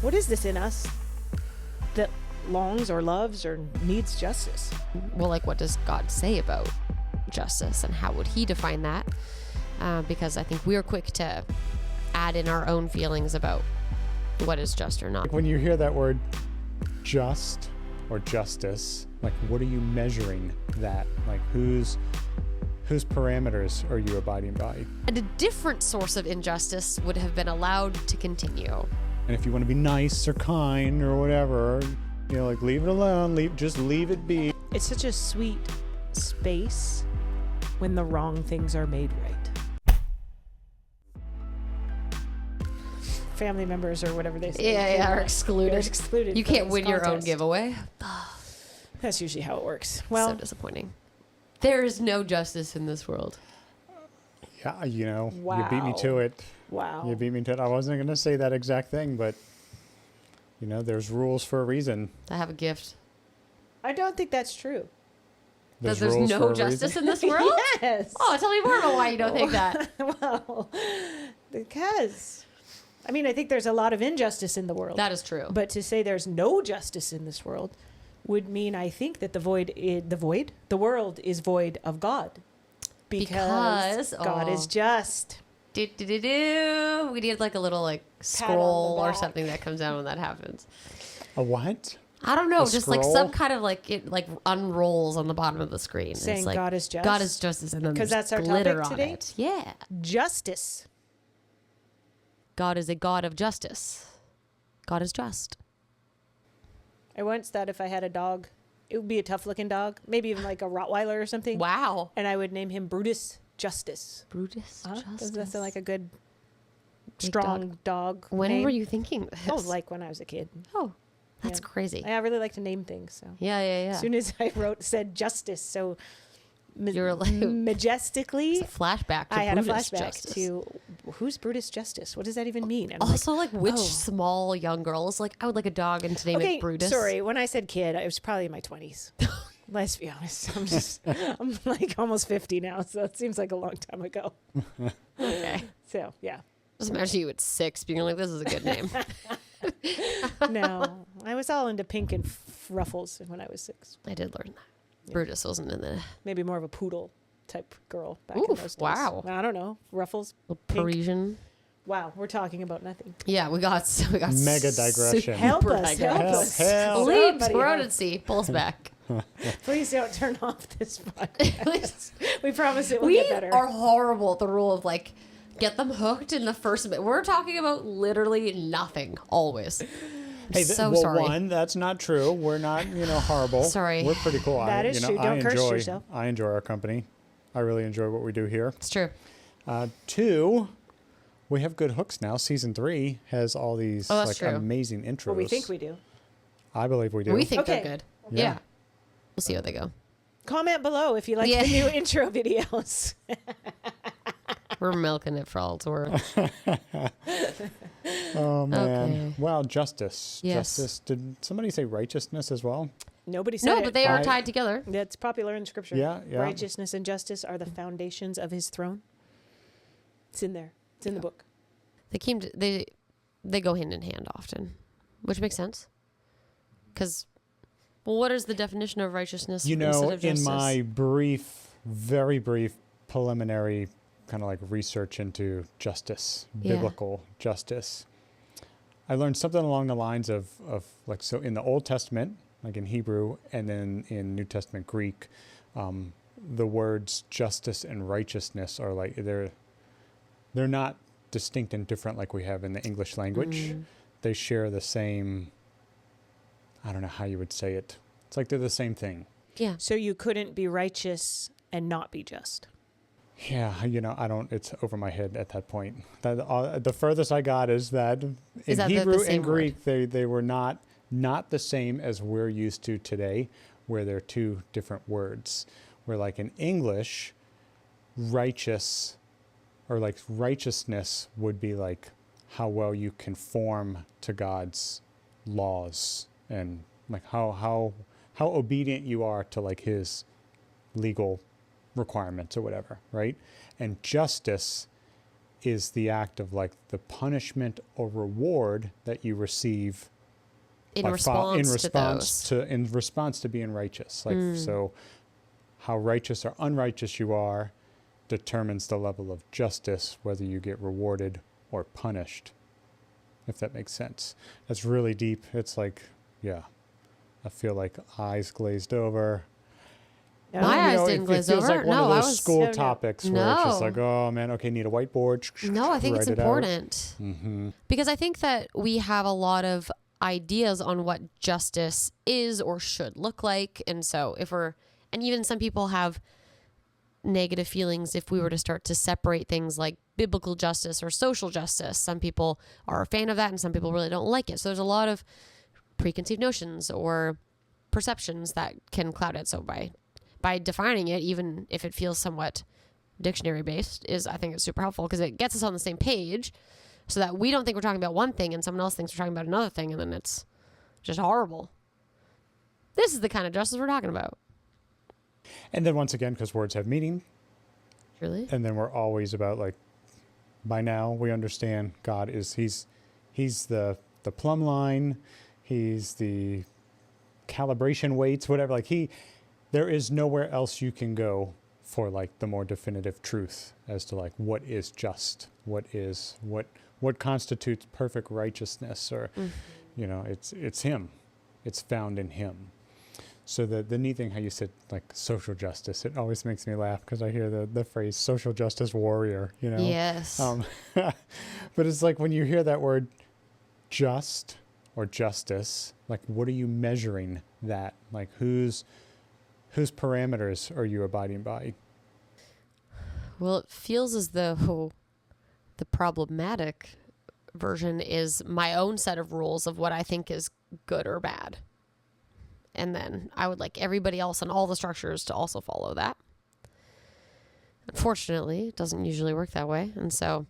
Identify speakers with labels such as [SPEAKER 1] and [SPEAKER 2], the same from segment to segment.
[SPEAKER 1] What is this in us that longs or loves or needs justice?
[SPEAKER 2] Well, like, what does God say about justice, and how would he define that? Because I think we're quick to add in our own feelings about what is just or not.
[SPEAKER 3] When you hear that word just or justice, like, what are you measuring that? Like, whose parameters are you abiding by?
[SPEAKER 2] And a different source of injustice would have been allowed to continue.
[SPEAKER 3] And if you want to be nice or kind or whatever, you know, like, leave it alone, just leave it be.
[SPEAKER 1] It's such a sweet space when the wrong things are made right. Family members or whatever they say.
[SPEAKER 2] Are excluded.
[SPEAKER 1] They're excluded.
[SPEAKER 2] You
[SPEAKER 1] from
[SPEAKER 2] can't
[SPEAKER 1] this
[SPEAKER 2] win your own
[SPEAKER 1] contest.
[SPEAKER 2] giveaway.
[SPEAKER 1] That's usually how it works. Well,
[SPEAKER 2] So disappointing. There is no justice in this world.
[SPEAKER 3] Yeah, you know,
[SPEAKER 1] Wow.
[SPEAKER 3] you beat me to it.
[SPEAKER 1] wow.
[SPEAKER 3] You beat me to it. I wasn't going to say that exact thing, but, you know, there's rules for a reason.
[SPEAKER 2] I have a gift.
[SPEAKER 1] I don't think that's true.
[SPEAKER 2] That there's
[SPEAKER 3] rules for
[SPEAKER 2] no
[SPEAKER 3] a
[SPEAKER 2] justice
[SPEAKER 3] reason.
[SPEAKER 2] in this world?
[SPEAKER 1] Yes.
[SPEAKER 2] Oh, tell me more about why you don't think that.
[SPEAKER 1] Well, because, I mean, I think there's a lot of injustice in the world.
[SPEAKER 2] That is true.
[SPEAKER 1] But to say there's no justice in this world would mean, I think, that the world is void of God. Because God is just.
[SPEAKER 2] We need like a little like scroll or something that comes down when that happens.
[SPEAKER 3] A what?
[SPEAKER 2] I don't know,
[SPEAKER 3] A
[SPEAKER 2] just like
[SPEAKER 3] scroll?
[SPEAKER 2] some kind of like it like unrolls on the bottom of the screen.
[SPEAKER 1] Saying
[SPEAKER 2] It's like,
[SPEAKER 1] God is just?
[SPEAKER 2] God is justice, and then
[SPEAKER 1] 'Cause
[SPEAKER 2] there's
[SPEAKER 1] that's our
[SPEAKER 2] glitter
[SPEAKER 1] topic
[SPEAKER 2] on
[SPEAKER 1] today?
[SPEAKER 2] it. Yeah,
[SPEAKER 1] Justice.
[SPEAKER 2] God is a God of justice. God is just.
[SPEAKER 1] I once thought if I had a dog, it would be a tough looking dog, maybe even like a Rottweiler or something.
[SPEAKER 2] Wow,
[SPEAKER 1] And I would name him Brutus Justice.
[SPEAKER 2] Brutus justice.
[SPEAKER 1] Does that sound like a good,
[SPEAKER 2] Big
[SPEAKER 1] strong dog?
[SPEAKER 2] When
[SPEAKER 1] name?
[SPEAKER 2] were you thinking this?
[SPEAKER 1] Oh, like when I was a kid.
[SPEAKER 2] Oh, that's
[SPEAKER 1] Yeah.
[SPEAKER 2] crazy.
[SPEAKER 1] I really like to name things. So
[SPEAKER 2] Yeah.
[SPEAKER 1] as soon as I said justice, so
[SPEAKER 2] You were like-
[SPEAKER 1] majestically,
[SPEAKER 2] It's a flashback to
[SPEAKER 1] I had a
[SPEAKER 2] Brutus
[SPEAKER 1] flashback
[SPEAKER 2] justice.
[SPEAKER 1] to who's Brutus Justice? What does that even mean? And I'm
[SPEAKER 2] Also, like, which
[SPEAKER 1] oh.
[SPEAKER 2] small young girl is like, I would like a dog and to name
[SPEAKER 1] okay,
[SPEAKER 2] it Brutus.
[SPEAKER 1] sorry. When I said kid, I was probably in my 20s. Let's be honest. I'm like almost 50 now, so it seems like a long time ago.
[SPEAKER 2] Okay.
[SPEAKER 1] So yeah.
[SPEAKER 2] Just imagine you at 6 being like, this is a good name.
[SPEAKER 1] No, I was all into pink and ruffles when I was 6.
[SPEAKER 2] I did learn that. Brutus wasn't in the
[SPEAKER 1] Maybe more of a poodle type girl back in
[SPEAKER 2] Oof,
[SPEAKER 1] those days.
[SPEAKER 2] wow.
[SPEAKER 1] I don't know. Ruffles. Pink.
[SPEAKER 2] Parisian.
[SPEAKER 1] Wow, we're talking about nothing.
[SPEAKER 2] Yeah, we got
[SPEAKER 3] Mega digression.
[SPEAKER 2] super
[SPEAKER 1] Help us, help
[SPEAKER 2] digress.
[SPEAKER 1] us.
[SPEAKER 3] Help.
[SPEAKER 2] Lead,
[SPEAKER 1] Somebody
[SPEAKER 2] road
[SPEAKER 1] help.
[SPEAKER 2] and sea, pull us back.
[SPEAKER 1] Please don't turn off this podcast. We promise it will
[SPEAKER 2] We
[SPEAKER 1] get better.
[SPEAKER 2] are horrible at the rule of like, get them hooked in the first bit. We're talking about literally nothing, always.
[SPEAKER 3] Hey,
[SPEAKER 2] So
[SPEAKER 3] well,
[SPEAKER 2] sorry.
[SPEAKER 3] one, that's not true. We're not, horrible.
[SPEAKER 2] Sorry.
[SPEAKER 3] We're pretty cool.
[SPEAKER 1] That is true. Don't curse yourself.
[SPEAKER 3] I enjoy our company. I really enjoy what we do here.
[SPEAKER 2] It's true.
[SPEAKER 3] 2, we have good hooks now. Season 3 has all these
[SPEAKER 2] Oh, that's
[SPEAKER 3] like
[SPEAKER 2] true.
[SPEAKER 3] amazing intros.
[SPEAKER 1] Well, we think we do.
[SPEAKER 3] I believe we do.
[SPEAKER 2] We think
[SPEAKER 1] Okay.
[SPEAKER 2] they're good.
[SPEAKER 3] Yeah.
[SPEAKER 2] Yeah. We'll see how they go.
[SPEAKER 1] Comment below if you like
[SPEAKER 2] Yeah.
[SPEAKER 1] the new intro videos.
[SPEAKER 2] We're milking it for all it's worth.
[SPEAKER 3] Oh man!
[SPEAKER 2] Okay.
[SPEAKER 3] Wow, justice.
[SPEAKER 2] Yes.
[SPEAKER 3] Justice. Did somebody say righteousness as well?
[SPEAKER 1] Nobody said
[SPEAKER 2] No,
[SPEAKER 1] it.
[SPEAKER 2] but they are
[SPEAKER 3] I-
[SPEAKER 2] tied together.
[SPEAKER 1] That's popular in scripture.
[SPEAKER 3] Yeah, yeah.
[SPEAKER 1] Righteousness and justice are the foundations of his throne. It's in there. It's in the book.
[SPEAKER 2] They go hand in hand often, which makes sense. Because, well, what is the definition of righteousness instead of
[SPEAKER 3] In
[SPEAKER 2] justice?
[SPEAKER 3] my very brief preliminary kind of like research into justice,
[SPEAKER 2] Yeah.
[SPEAKER 3] biblical justice, I learned something along the lines of like, so in the Old Testament, like in Hebrew, and then in New Testament Greek, the words justice and righteousness are like, they're not distinct and different like we have in the English language. They share the same, I don't know how you would say it. It's like they're the same thing.
[SPEAKER 2] Yeah.
[SPEAKER 1] So you couldn't be righteous and not be just.
[SPEAKER 3] Yeah, it's over my head at that point. The furthest I got is that in
[SPEAKER 2] that the
[SPEAKER 3] Hebrew
[SPEAKER 2] same
[SPEAKER 3] and Greek, they were not the same as we're used to today, where they're two different words. Where like in English, righteous or like righteousness would be like how well you conform to God's laws and like how obedient you are to like his legal requirements or whatever, right? And justice is the act of like the punishment or reward that you receive
[SPEAKER 2] in
[SPEAKER 3] by
[SPEAKER 2] response
[SPEAKER 3] in response to being righteous. Like, so how righteous or unrighteous you are determines the level of justice, whether you get rewarded or punished, if that makes sense. That's really deep. It's like, yeah, I feel like eyes glazed over.
[SPEAKER 1] No.
[SPEAKER 2] My eyes didn't glaze
[SPEAKER 3] It feels
[SPEAKER 2] over.
[SPEAKER 3] like one of those school topics where it's just
[SPEAKER 2] No.
[SPEAKER 3] like, oh man, okay, need a whiteboard.
[SPEAKER 2] No, I think it's
[SPEAKER 3] write it out.
[SPEAKER 2] important. Because I think that we have a lot of ideas on what justice is or should look like. And so and even some people have negative feelings if we were to start to separate things like biblical justice or social justice. Some people are a fan of that and some people really don't like it. So there's a lot of preconceived notions or perceptions that can cloud it. So by defining it, even if it feels somewhat dictionary based, I think it's super helpful because it gets us on the same page so that we don't think we're talking about one thing and someone else thinks we're talking about another thing, and then it's just horrible. This is the kind of justice we're talking about.
[SPEAKER 3] And then once again, because words have meaning.
[SPEAKER 2] Really?
[SPEAKER 3] And then we're always about like, by now we understand God is, he's the plumb line. He's the calibration weights, whatever. Like there is nowhere else you can go for like the more definitive truth as to like what is just, what constitutes perfect righteousness, or you know, it's him, it's found in him. So the neat thing how you said like social justice, it always makes me laugh because I hear the phrase social justice warrior, you know.
[SPEAKER 2] Yes.
[SPEAKER 3] But it's like when you hear that word just or justice, like what are you measuring that? Like whose parameters are you abiding by?
[SPEAKER 2] Well, it feels as though the problematic version is my own set of rules of what I think is good or bad. And then I would like everybody else and all the structures to also follow that. Unfortunately, it doesn't usually work that way. And so,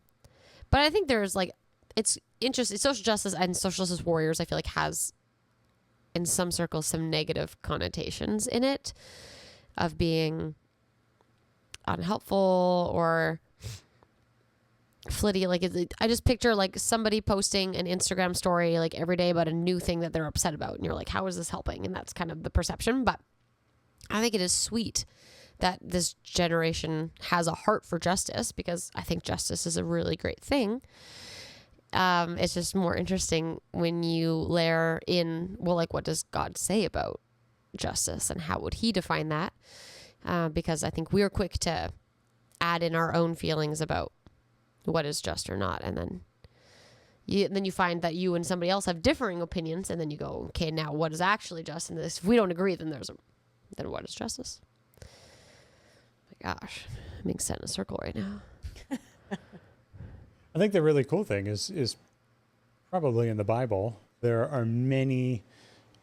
[SPEAKER 2] but I think there's like, it's interesting. Social justice and social justice warriors, I feel like has in some circles some negative connotations in it of being unhelpful or flitty. Like I just picture like somebody posting an Instagram story like every day about a new thing that they're upset about, and you're like, how is this helping? And that's kind of the perception. But I think it is sweet that this generation has a heart for justice, because I think justice is a really great thing. It's just more interesting when you layer in, well, like, what does God say about justice and how would he define that? Because I think we're quick to add in our own feelings about what is just or not. And then you find that you and somebody else have differing opinions, and then you go, okay, now what is actually just? And if we don't agree, then then what is justice? My gosh, I'm being set in a circle right now.
[SPEAKER 3] I think the really cool thing is probably in the Bible, there are many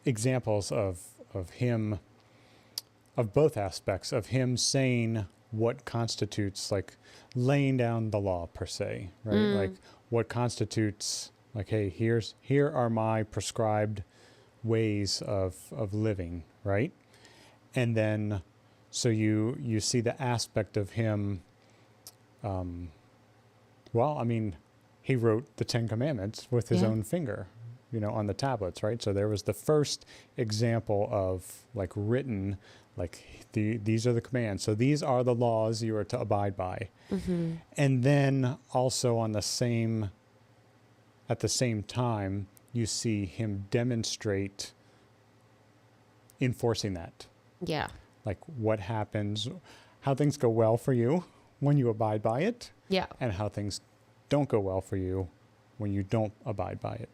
[SPEAKER 3] examples of him, of both aspects of him saying what constitutes like laying down the law per se, right? Like what constitutes like, hey, here are my prescribed ways of living, right? And then so you see the aspect of him. Well, I mean, he wrote the 10 Commandments with his own finger, you know, on the tablets, right? So there was the first example of like written, like these are the commands. So these are the laws you are to abide by. Mm-hmm. And then also at the same time, you see him demonstrate enforcing that.
[SPEAKER 2] Yeah.
[SPEAKER 3] Like what happens, how things go well for you when you abide by it.
[SPEAKER 2] Yeah.
[SPEAKER 3] And how things don't go well for you when you don't abide by it.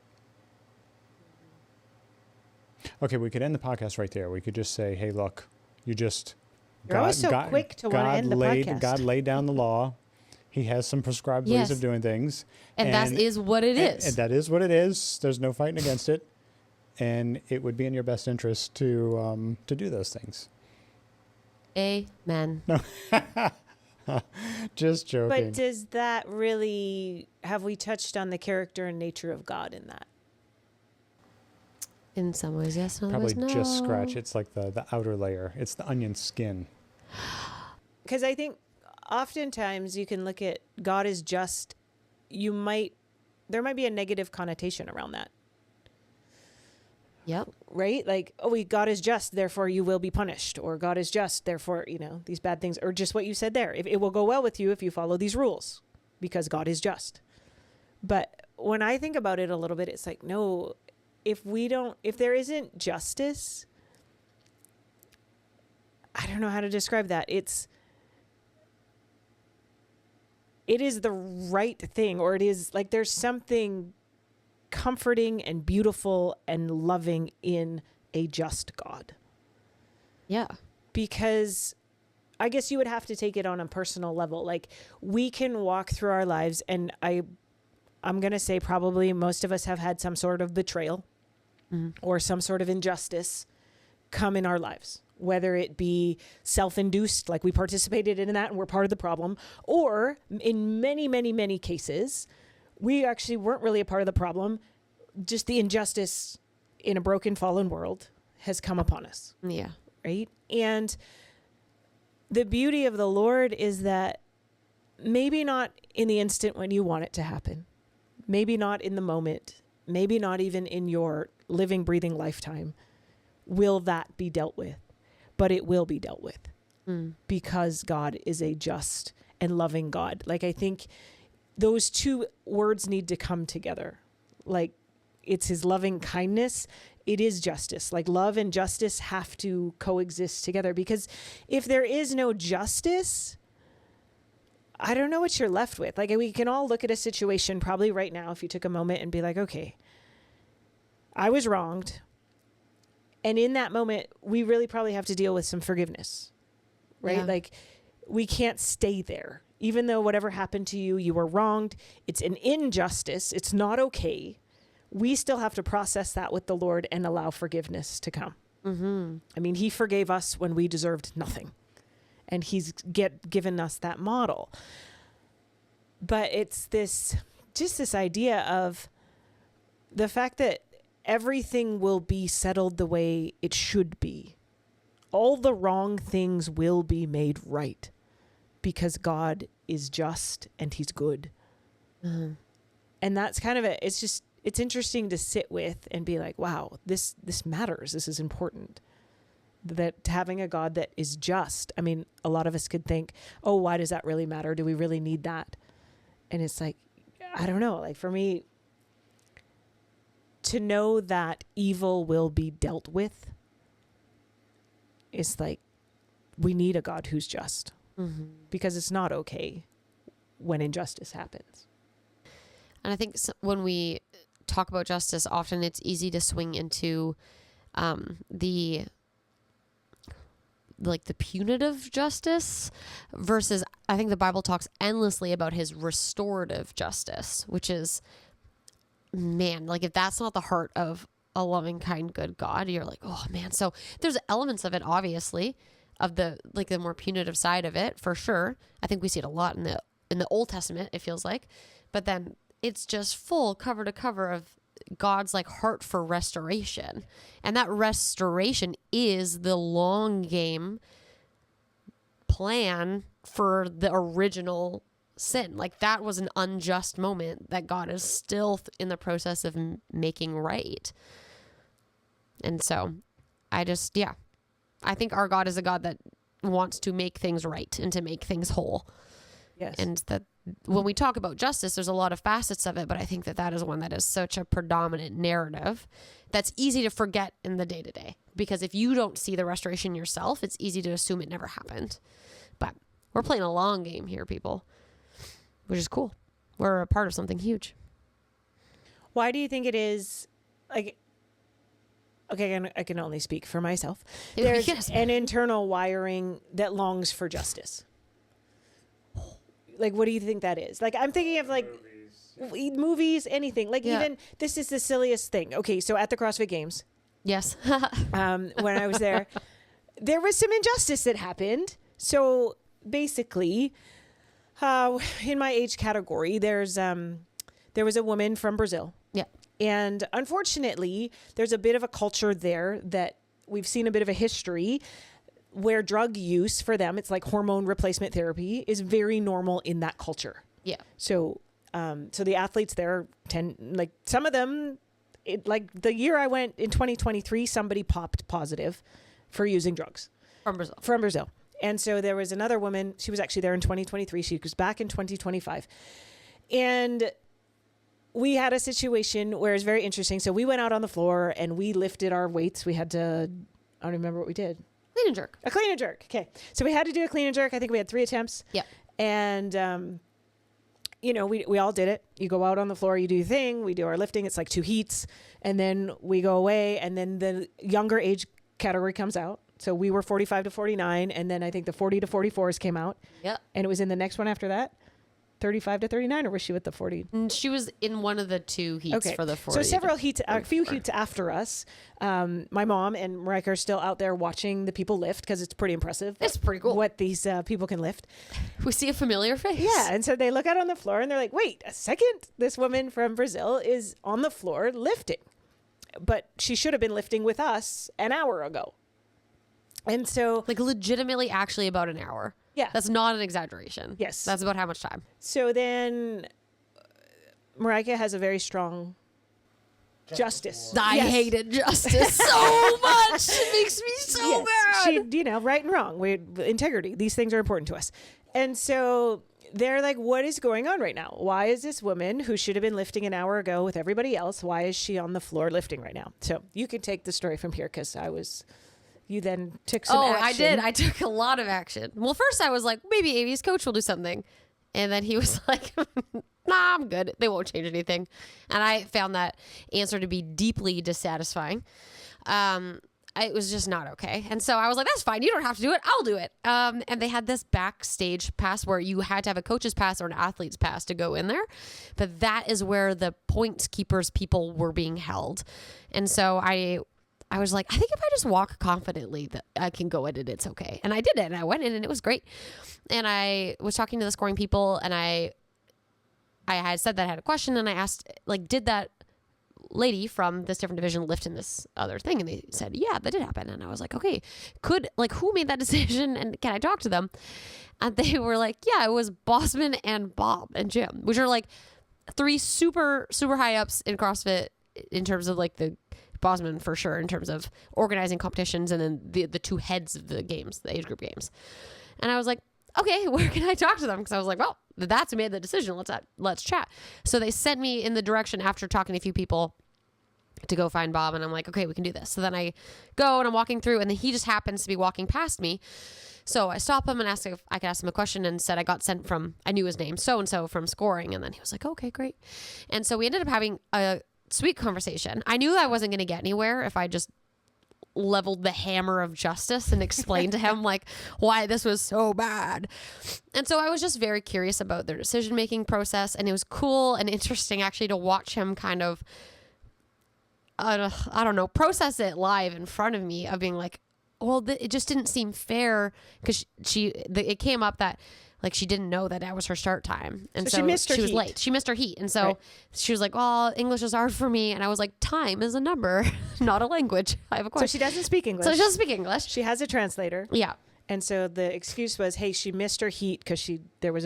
[SPEAKER 3] Okay, we could end the podcast right there. We could just say, hey, look, you're
[SPEAKER 1] always so quick to want to end the podcast.
[SPEAKER 3] God laid down the law. He has some prescribed ways of doing things.
[SPEAKER 2] And that is what it is.
[SPEAKER 3] And that is what it is. There's no fighting against it. And it would be in your best interest to do those things.
[SPEAKER 2] Amen.
[SPEAKER 3] No. Just joking.
[SPEAKER 1] But does that really, have we touched on the character and nature of God in that?
[SPEAKER 2] In some ways, yes. In
[SPEAKER 3] Probably
[SPEAKER 2] others, no.
[SPEAKER 3] just scratch. It's like the outer layer. It's the onion skin.
[SPEAKER 1] Because I think oftentimes you can look at God as just there might be a negative connotation around that.
[SPEAKER 2] Yep.
[SPEAKER 1] Right? Like, oh, God is just, therefore you will be punished. Or God is just, therefore, these bad things. Or just what you said there. It will go well with you if you follow these rules because God is just. But when I think about it a little bit, it's like, no, if there isn't justice, I don't know how to describe that. It is the right thing, or it is like there's something comforting and beautiful and loving in a just God.
[SPEAKER 2] Yeah.
[SPEAKER 1] Because I guess you would have to take it on a personal level. Like, we can walk through our lives, and I'm going to say probably most of us have had some sort of betrayal or some sort of injustice come in our lives, whether it be self-induced, like we participated in that and we're part of the problem, or in many, many, many cases, we actually weren't really a part of the problem. Just the injustice in a broken, fallen world has come upon us.
[SPEAKER 2] Yeah.
[SPEAKER 1] Right? And the beauty of the Lord is that maybe not in the instant when you want it to happen, maybe not in the moment, maybe not even in your living, breathing lifetime, will that be dealt with, but it will be dealt with because God is a just and loving God. Like, I think those two words need to come together. Like, it's his loving kindness. It is justice. Like, love and justice have to coexist together, because if there is no justice, I don't know what you're left with. Like, we can all look at a situation probably right now, if you took a moment and be like, okay, I was wronged. And in that moment, we really probably have to deal with some forgiveness, right?
[SPEAKER 2] Yeah.
[SPEAKER 1] Like, we can't stay there. Even though whatever happened to you, you were wronged. It's an injustice. It's not okay. We still have to process that with the Lord and allow forgiveness to come.
[SPEAKER 2] Mm-hmm.
[SPEAKER 1] I mean, he forgave us when we deserved nothing. And he's given us that model. But it's this idea of the fact that everything will be settled the way it should be. All the wrong things will be made right because God is just and he's good.
[SPEAKER 2] Mm-hmm.
[SPEAKER 1] And that's kind of it's interesting to sit with and be like, wow, this matters. This is important. That having a God that is just, I mean, a lot of us could think, oh, why does that really matter? Do we really need that? And it's like, I don't know. Like, for me, to know that evil will be dealt with is like, we need a God who's just, because it's not okay when injustice happens.
[SPEAKER 2] And I think when we talk about justice, often it's easy to swing into the punitive justice versus, I think the Bible talks endlessly about his restorative justice, which is, man, like, if that's not the heart of a loving, kind, good God, you're like, oh man. So there's elements of it, obviously, of the more punitive side of it, for sure. I think we see it a lot in the Old Testament, it feels like, but then it's just full cover to cover of God's heart for restoration. And that restoration is the long game plan for the original sin. Like, that was an unjust moment that God is still in the process of making right. And so I think our God is a God that wants to make things right and to make things whole.
[SPEAKER 1] Yes.
[SPEAKER 2] And that when we talk about justice, there's a lot of facets of it, but I think that is one that is such a predominant narrative that's easy to forget in the day-to-day. Because if you don't see the restoration yourself, it's easy to assume it never happened. But we're playing a long game here, people, which is cool. We're a part of something huge.
[SPEAKER 1] Why do you think it is, like, okay, I can only speak for myself. There's an internal wiring that longs for justice. Like, what do you think that is? Like, I'm thinking of movies, anything. Like, even, this is the silliest thing. Okay, so at the CrossFit Games.
[SPEAKER 2] Yes.
[SPEAKER 1] When I was there was some injustice that happened. So basically, in my age category, there was a woman from Brazil.
[SPEAKER 2] Yeah.
[SPEAKER 1] And unfortunately, there's a bit of a culture there that we've seen a bit of a history where drug use for them, it's like hormone replacement therapy, is very normal in that culture.
[SPEAKER 2] Yeah.
[SPEAKER 1] So So the athletes there like some of them, like the year I went in 2023, somebody popped positive for using drugs. From Brazil. And so there was another woman, she was actually there in 2023. She was back in 2025. And we had a situation where it's very interesting. So we went out on the floor and we lifted our weights. We had to, I don't remember what we did.
[SPEAKER 2] Clean and jerk.
[SPEAKER 1] A clean and jerk. Okay. So we had to do a clean and jerk. I think we had 3 attempts.
[SPEAKER 2] Yeah.
[SPEAKER 1] And, you know, we all did it. You go out on the floor, you do your thing. We do our lifting. It's like 2 heats. And then we go away. And then the younger age category comes out. So we were 45 to 49. And then I think the 40 to 44s came out.
[SPEAKER 2] Yeah.
[SPEAKER 1] And it was in the next one after that. 35 to 39, or was she with the 40?
[SPEAKER 2] She was in one of the 2 heats for the 40.
[SPEAKER 1] So several heats, a few heats after us. My mom and Marika are still out there watching the people lift because it's pretty impressive.
[SPEAKER 2] It's pretty cool
[SPEAKER 1] what these people can lift.
[SPEAKER 2] We see a familiar face.
[SPEAKER 1] Yeah, and so they look out on the floor and they're like, "Wait a second! This woman from Brazil is on the floor lifting, but she should have been lifting with us an hour ago." And so,
[SPEAKER 2] like legitimately, actually about an hour.
[SPEAKER 1] Yeah.
[SPEAKER 2] That's not an exaggeration.
[SPEAKER 1] Yes.
[SPEAKER 2] That's about how much time.
[SPEAKER 1] So then Marika has a very strong justice.
[SPEAKER 2] I hated justice so much. It makes me so mad.
[SPEAKER 1] She, you know, right and wrong. Integrity. These things are important to us. And so they're like, what is going on right now? Why is this woman who should have been lifting an hour ago with everybody else, why is she on the floor lifting right now? So you can take the story from here because you then took some action.
[SPEAKER 2] I did. I took a lot of action. Well, first I was like, maybe Amy's coach will do something. And then he was like, nah, I'm good. They won't change anything. And I found that answer to be deeply dissatisfying. It was just not okay. And so I was like, that's fine. You don't have to do it. I'll do it. And they had this backstage pass where you had to have a coach's pass or an athlete's pass to go in there. But that is where the points keepers people were being held. And so I was like, I think if I just walk confidently that I can go in and it's okay. And I did it and I went in and it was great. And I was talking to the scoring people and I had said that I had a question and I asked, like, did that lady from this different division lift in this other thing? And they said, yeah, that did happen. And I was like, okay, who made that decision? And can I talk to them? And they were like, yeah, it was Bossman and Bob and Jim, which are like 3 super, super high ups in CrossFit in terms of like the Bosman for sure in terms of organizing competitions and then the 2 heads of the games, the age group games. And I was like, okay, where can I talk to them? Because I was like, well, that's who made the decision. Let's chat. So they sent me in the direction after talking to a few people to go find Bob. And I'm like, okay, we can do this. So then I go and I'm walking through and then he just happens to be walking past me. So I stop him and ask if I could ask him a question and said I got sent from, I knew his name, so-and-so from scoring. And then he was like, okay, great. And so we ended up having a sweet conversation. I knew I wasn't going to get anywhere if I just leveled the hammer of justice and explained to him like why this was so bad. And so I was just very curious about their decision-making process. And it was cool and interesting actually to watch him kind of, I don't know, process it live in front of me of being like, well, it just didn't seem fair because it came up that like she didn't know that was her start time. And so she was late. She missed her heat. And so she was like, well, English is hard for me. And I was like, time is a number, not a language. I have a question.
[SPEAKER 1] So she doesn't speak English.
[SPEAKER 2] She
[SPEAKER 1] has a translator.
[SPEAKER 2] Yeah.
[SPEAKER 1] And so the excuse was, hey, she missed her heat because there was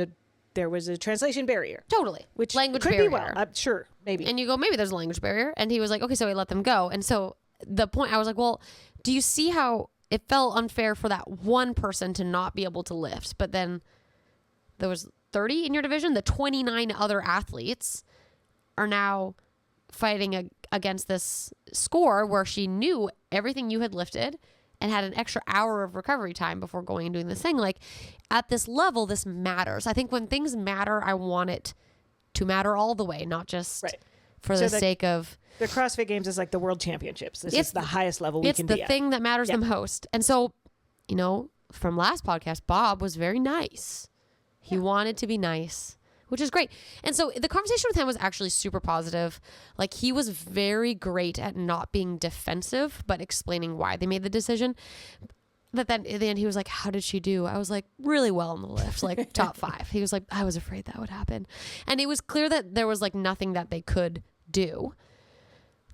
[SPEAKER 1] a translation barrier.
[SPEAKER 2] Totally.
[SPEAKER 1] Which
[SPEAKER 2] language
[SPEAKER 1] could
[SPEAKER 2] barrier.
[SPEAKER 1] be well. Sure, maybe.
[SPEAKER 2] And you go, maybe there's a language barrier. And he was like, okay, so we let them go. And so the point, I was like, well, do you see how it felt unfair for that one person to not be able to lift? But then there was 30 in your division. The 29 other athletes are now fighting against this score where she knew everything you had lifted and had an extra hour of recovery time before going and doing this thing. Like at this level, this matters. I think when things matter, I want it to matter all the way, not just for the sake of...
[SPEAKER 1] The CrossFit Games is like the World Championships. This is the highest level we can be at.
[SPEAKER 2] It's the thing that matters the most. And so, you know, from last podcast, Bob was very nice. He wanted to be nice, which is great. And so the conversation with him was actually super positive. Like he was very great at not being defensive, but explaining why they made the decision. But then at the end, he was like, how did she do? I was like, really well on the lift, like top 5. He was like, I was afraid that would happen. And it was clear that there was like nothing that they could do.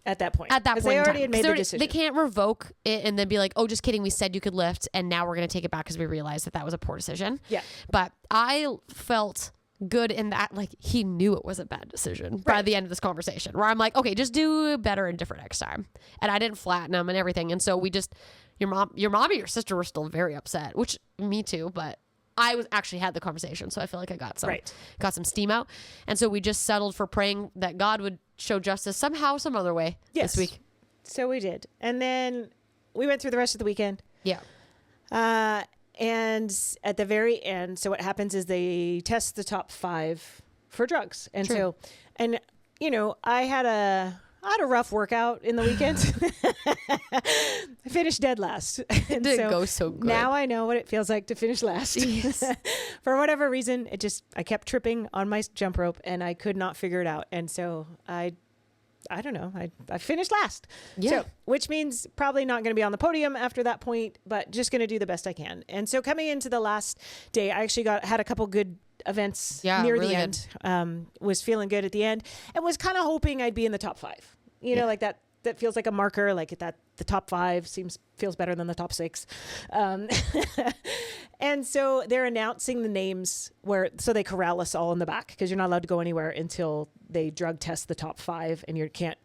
[SPEAKER 1] At that point.
[SPEAKER 2] They
[SPEAKER 1] already had made the decision.
[SPEAKER 2] They can't revoke it and then be like, oh, just kidding. We said you could lift. And now we're going to take it back because we realized that was a poor decision.
[SPEAKER 1] Yeah.
[SPEAKER 2] But I felt good in that, like, he knew it was a bad decision by the end of this conversation, where I'm like, okay, just do better and different next time. And I didn't flatten him and everything. And so we just, your mom and your sister were still very upset, which me too, but I was actually had the conversation. So I feel like I got some steam out. And so we just settled for praying that God would show justice somehow, some other way this week.
[SPEAKER 1] So we did. And then we went through the rest of the weekend.
[SPEAKER 2] Yeah.
[SPEAKER 1] And at the very end, so what happens is they test the top 5 for drugs. And
[SPEAKER 2] True.
[SPEAKER 1] you know, I had a rough workout in the weekend. I finished dead last.
[SPEAKER 2] It didn't go so good.
[SPEAKER 1] Now I know what it feels like to finish last. For whatever reason, I kept tripping on my jump rope and I could not figure it out. And so I don't know. I finished last.
[SPEAKER 2] Yeah.
[SPEAKER 1] So, which means probably not going to be on the podium after that point, but just going to do the best I can. And so coming into the last day, I actually had a couple good events near
[SPEAKER 2] really
[SPEAKER 1] the end. Was feeling good at the end and was kind of hoping I'd be in the top 5. You know, like that feels like a marker, like that the top 5 feels better than the top 6. And so they're announcing the names so they corral us all in the back because you're not allowed to go anywhere until they drug test the top 5 and you can't,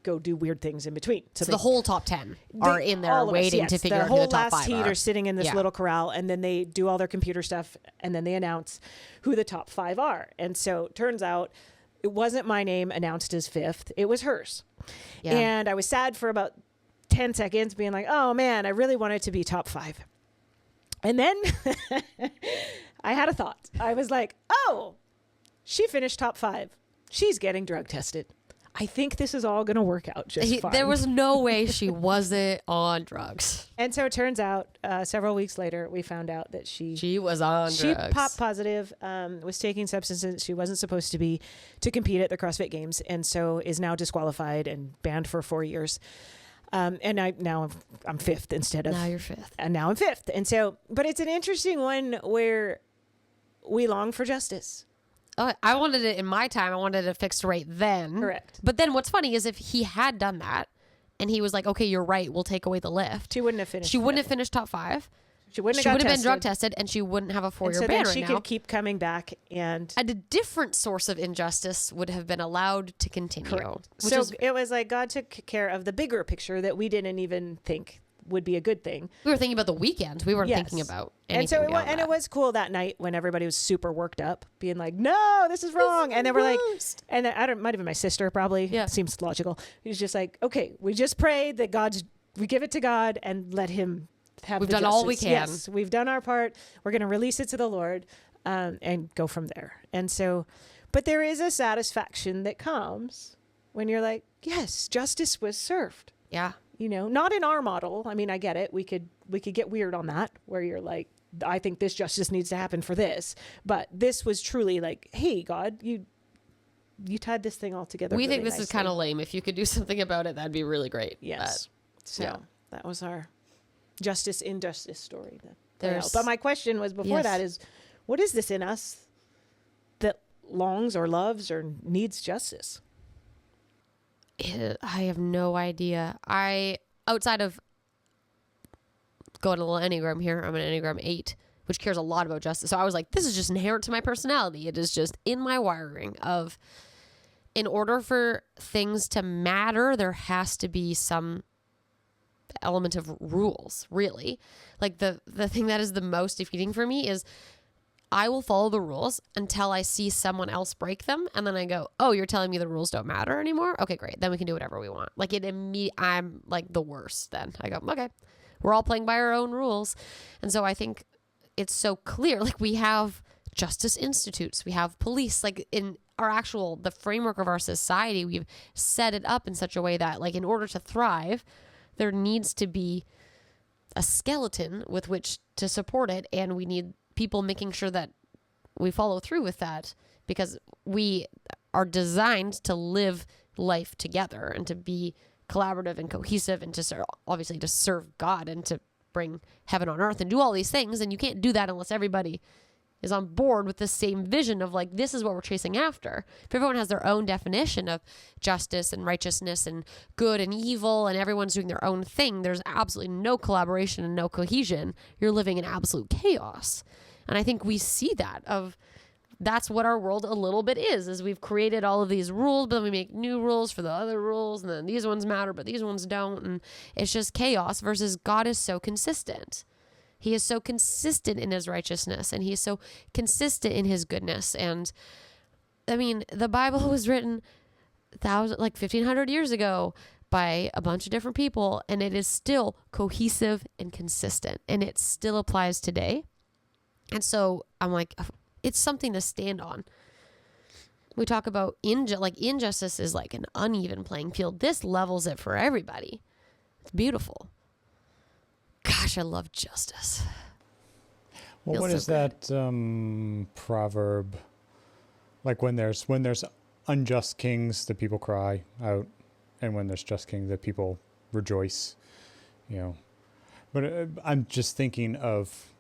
[SPEAKER 1] go do weird things in between.
[SPEAKER 2] So the whole top 10 are in there waiting to figure out who the top 5 are.
[SPEAKER 1] The whole last heat are sitting in this little corral, and then they do all their computer stuff, and then they announce who the top 5 are. And so turns out it wasn't my name announced as 5th. It was hers. Yeah. And I was sad for about 10 seconds being like, oh man, I really wanted to be top 5. And then I had a thought. I was like, oh, she finished top 5. She's getting drug tested. I think this is all going to work out just fine.
[SPEAKER 2] There was no way she wasn't on drugs.
[SPEAKER 1] And so it turns out several weeks later, we found out that she
[SPEAKER 2] was on drugs.
[SPEAKER 1] She popped positive, was taking substances she wasn't supposed to be to compete at the CrossFit Games, and so is now disqualified and banned for 4 years. And now I'm 5th instead of...
[SPEAKER 2] Now you're 5th.
[SPEAKER 1] And now I'm 5th. And so, but it's an interesting one where we long for justice.
[SPEAKER 2] Oh, I wanted it in my time. I wanted it fixed right then.
[SPEAKER 1] Correct.
[SPEAKER 2] But then what's funny is if he had done that and he was like, okay, you're right, we'll take away the lift.
[SPEAKER 1] She wouldn't have finished.
[SPEAKER 2] She wouldn't have finished top 5.
[SPEAKER 1] She wouldn't
[SPEAKER 2] have been drug tested and she wouldn't have a 4-year ban right now.
[SPEAKER 1] So then she could keep coming back and
[SPEAKER 2] a different source of injustice would have been allowed to continue.
[SPEAKER 1] Correct. So it was like God took care of the bigger picture that we didn't even think would be a good thing.
[SPEAKER 2] We were thinking about the weekend. We weren't thinking about anything.
[SPEAKER 1] And it was cool that night when everybody was super worked up, being like, "No, this is wrong." And they were like, and might have been my sister probably. Yeah, seems logical. He was just like, "Okay, we just prayed that we give it to God and let Him have. We've done all we can. Yes, we've done our part. We're going to release it to the Lord, and go from there." And so, but there is a satisfaction that comes when you're like, "Yes, justice was served."
[SPEAKER 2] Yeah.
[SPEAKER 1] Not in our model. I mean, I get it. We could get weird on that where you're like, I think this justice needs to happen for this. But this was truly like, hey, God, you tied this thing all together.
[SPEAKER 2] We think this is kind of lame. If you could do something about it, that'd be really great.
[SPEAKER 1] Yes. That was our justice injustice story. But my question was before that is, what is this in us that longs or loves or needs justice?
[SPEAKER 2] I have no idea. Outside of going a little Enneagram here, I'm an Enneagram 8, which cares a lot about justice. So I was like, this is just inherent to my personality. It is just in my wiring of, in order for things to matter, there has to be some element of rules, really. Like the thing that is the most defeating for me is I will follow the rules until I see someone else break them. And then I go, oh, you're telling me the rules don't matter anymore? Okay, great. Then we can do whatever we want. Like I'm like the worst then. I go, okay, we're all playing by our own rules. And so I think it's so clear. Like we have justice institutes, we have police, like in the framework of our society, we've set it up in such a way that like in order to thrive, there needs to be a skeleton with which to support it. And we need people making sure that we follow through with that because we are designed to live life together and to be collaborative and cohesive and to obviously to serve God and to bring heaven on earth and do all these things. And you can't do that unless everybody is on board with the same vision of like, this is what we're chasing after. If everyone has their own definition of justice and righteousness and good and evil and everyone's doing their own thing, there's absolutely no collaboration and no cohesion. You're living in absolute chaos. And I think we see that of that's what our world a little bit is we've created all of these rules, but then we make new rules for the other rules, and then these ones matter, but these ones don't. And it's just chaos versus God is so consistent. He is so consistent in his righteousness, and he is so consistent in his goodness. And I mean, the Bible was written 1,500 years ago by a bunch of different people, and it is still cohesive and consistent, and it still applies today. And so I'm like, it's something to stand on. We talk about injustice is like an uneven playing field. This levels it for everybody. It's beautiful. Gosh, I love justice.
[SPEAKER 3] Well,
[SPEAKER 2] Feels
[SPEAKER 3] what
[SPEAKER 2] so
[SPEAKER 3] is
[SPEAKER 2] good.
[SPEAKER 3] that proverb? Like when there's unjust kings, the people cry out, and when there's just kings, the people rejoice. But I'm just thinking of,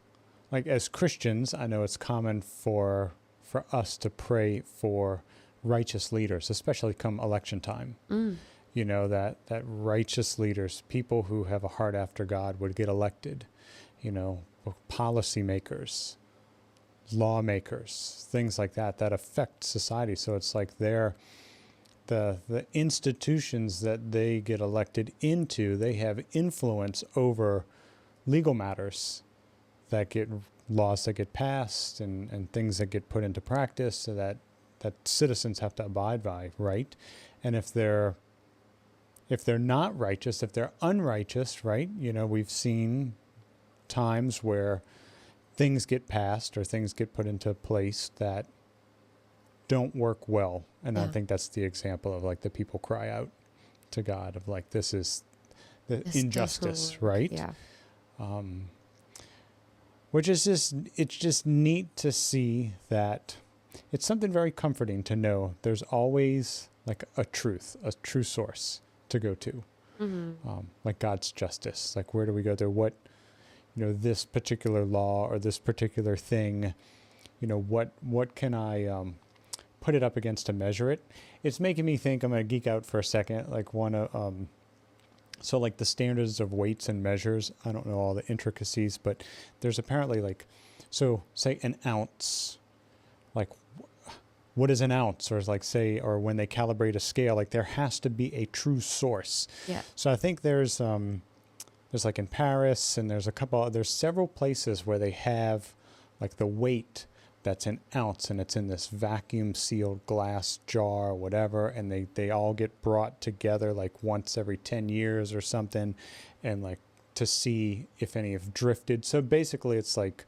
[SPEAKER 3] like, as Christians, I know it's common for us to pray for righteous leaders, especially come election time. That righteous leaders, people who have a heart after God, would get elected. Policymakers, lawmakers, things like that affect society. So it's like the institutions that they get elected into, they have influence over legal matters that get laws that get passed and things that get put into practice, so that citizens have to abide by, right? And if they're not righteous, if they're unrighteous, right? We've seen times where things get passed or things get put into place that don't work well. And I think that's the example of, like, the people cry out to God of, like, this is the injustice, right?
[SPEAKER 2] Yeah.
[SPEAKER 3] Which is it's just neat to see that it's something very comforting to know there's always, like, a true source to go to. Like God's justice. Like, where do we go there? What, this particular law or this particular thing, what can I put it up against to measure it? It's making me think, I'm going to geek out for a second, like so like the standards of weights and measures, I don't know all the intricacies, but there's apparently, like, so say an ounce, like, what is an ounce? Or like, say, or when they calibrate a scale, like, there has to be a true source.
[SPEAKER 2] Yeah.
[SPEAKER 3] So I think there's like in Paris, and there's several places where they have, like, the weight that's an ounce, and it's in this vacuum sealed glass jar or whatever, and they all get brought together, like, once every 10 years or something, and, like, to see if any have drifted. So basically it's like,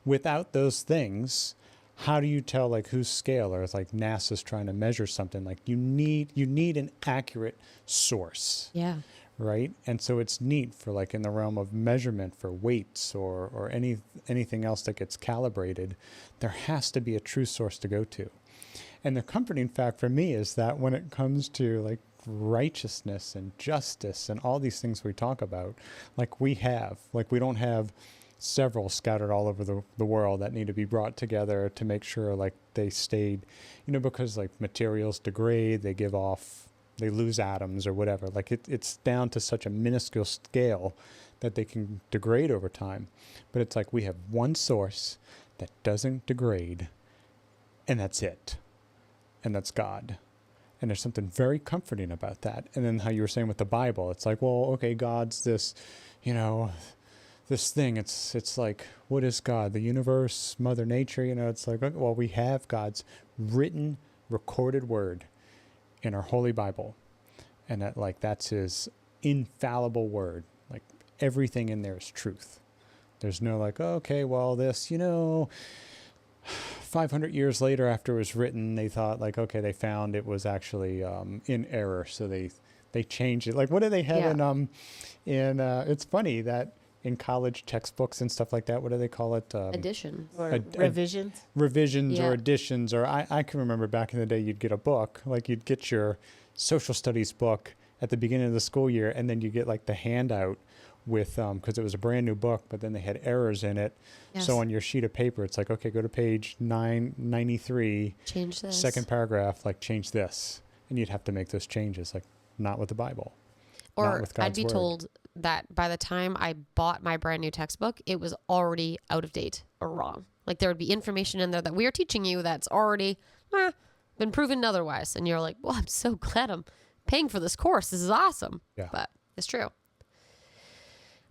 [SPEAKER 3] without those things, how do you tell, like, whose scale? Or it's like NASA's trying to measure something, like, you need an accurate source.
[SPEAKER 2] Yeah.
[SPEAKER 3] Right? And so it's neat for, like, in the realm of measurement for weights or anything else that gets calibrated, there has to be a true source to go to. And the comforting fact for me is that when it comes to, like, righteousness and justice and all these things we talk about, like, we don't have several scattered all over the world that need to be brought together to make sure, like, they stayed, because, like, materials degrade, they lose atoms or whatever. Like, it's down to such a minuscule scale that they can degrade over time. But it's like we have one source that doesn't degrade, and that's it. And that's God. And there's something very comforting about that. And then how you were saying with the Bible, it's like, well, okay, God's this, this thing. It's like, what is God? The universe, Mother Nature, it's like, okay, well, we have God's written, recorded word in our Holy Bible, and that, like, that's his infallible word. Like, everything in there is truth. There's no, like, okay, well, this, 500 years later after it was written, they thought, like, okay, they found it was actually in error, so they changed it. Like, what do they have in it's funny that in college textbooks and stuff like that, what do they call it?
[SPEAKER 2] Addition.
[SPEAKER 1] Or revisions.
[SPEAKER 3] Revisions
[SPEAKER 2] Yeah.
[SPEAKER 3] or additions. Or I can remember back in the day, you'd get a book, like, you'd get your social studies book at the beginning of the school year, and then you get, like, the handout with, because it was a brand new book, but then they had errors in it.
[SPEAKER 2] Yes.
[SPEAKER 3] So on your sheet of paper, it's like, okay, go to page 993.
[SPEAKER 2] Change this.
[SPEAKER 3] Second paragraph, like, change this. And you'd have to make those changes, like, not with the Bible.
[SPEAKER 2] Or
[SPEAKER 3] with God's
[SPEAKER 2] I'd be
[SPEAKER 3] word.
[SPEAKER 2] told that by the time I bought my brand new textbook, it was already out of date or wrong. Like there would be information in there that we are teaching you that's already been proven otherwise. And you're like, well, I'm so glad I'm paying for this course. This is awesome.
[SPEAKER 3] Yeah.
[SPEAKER 2] But it's true.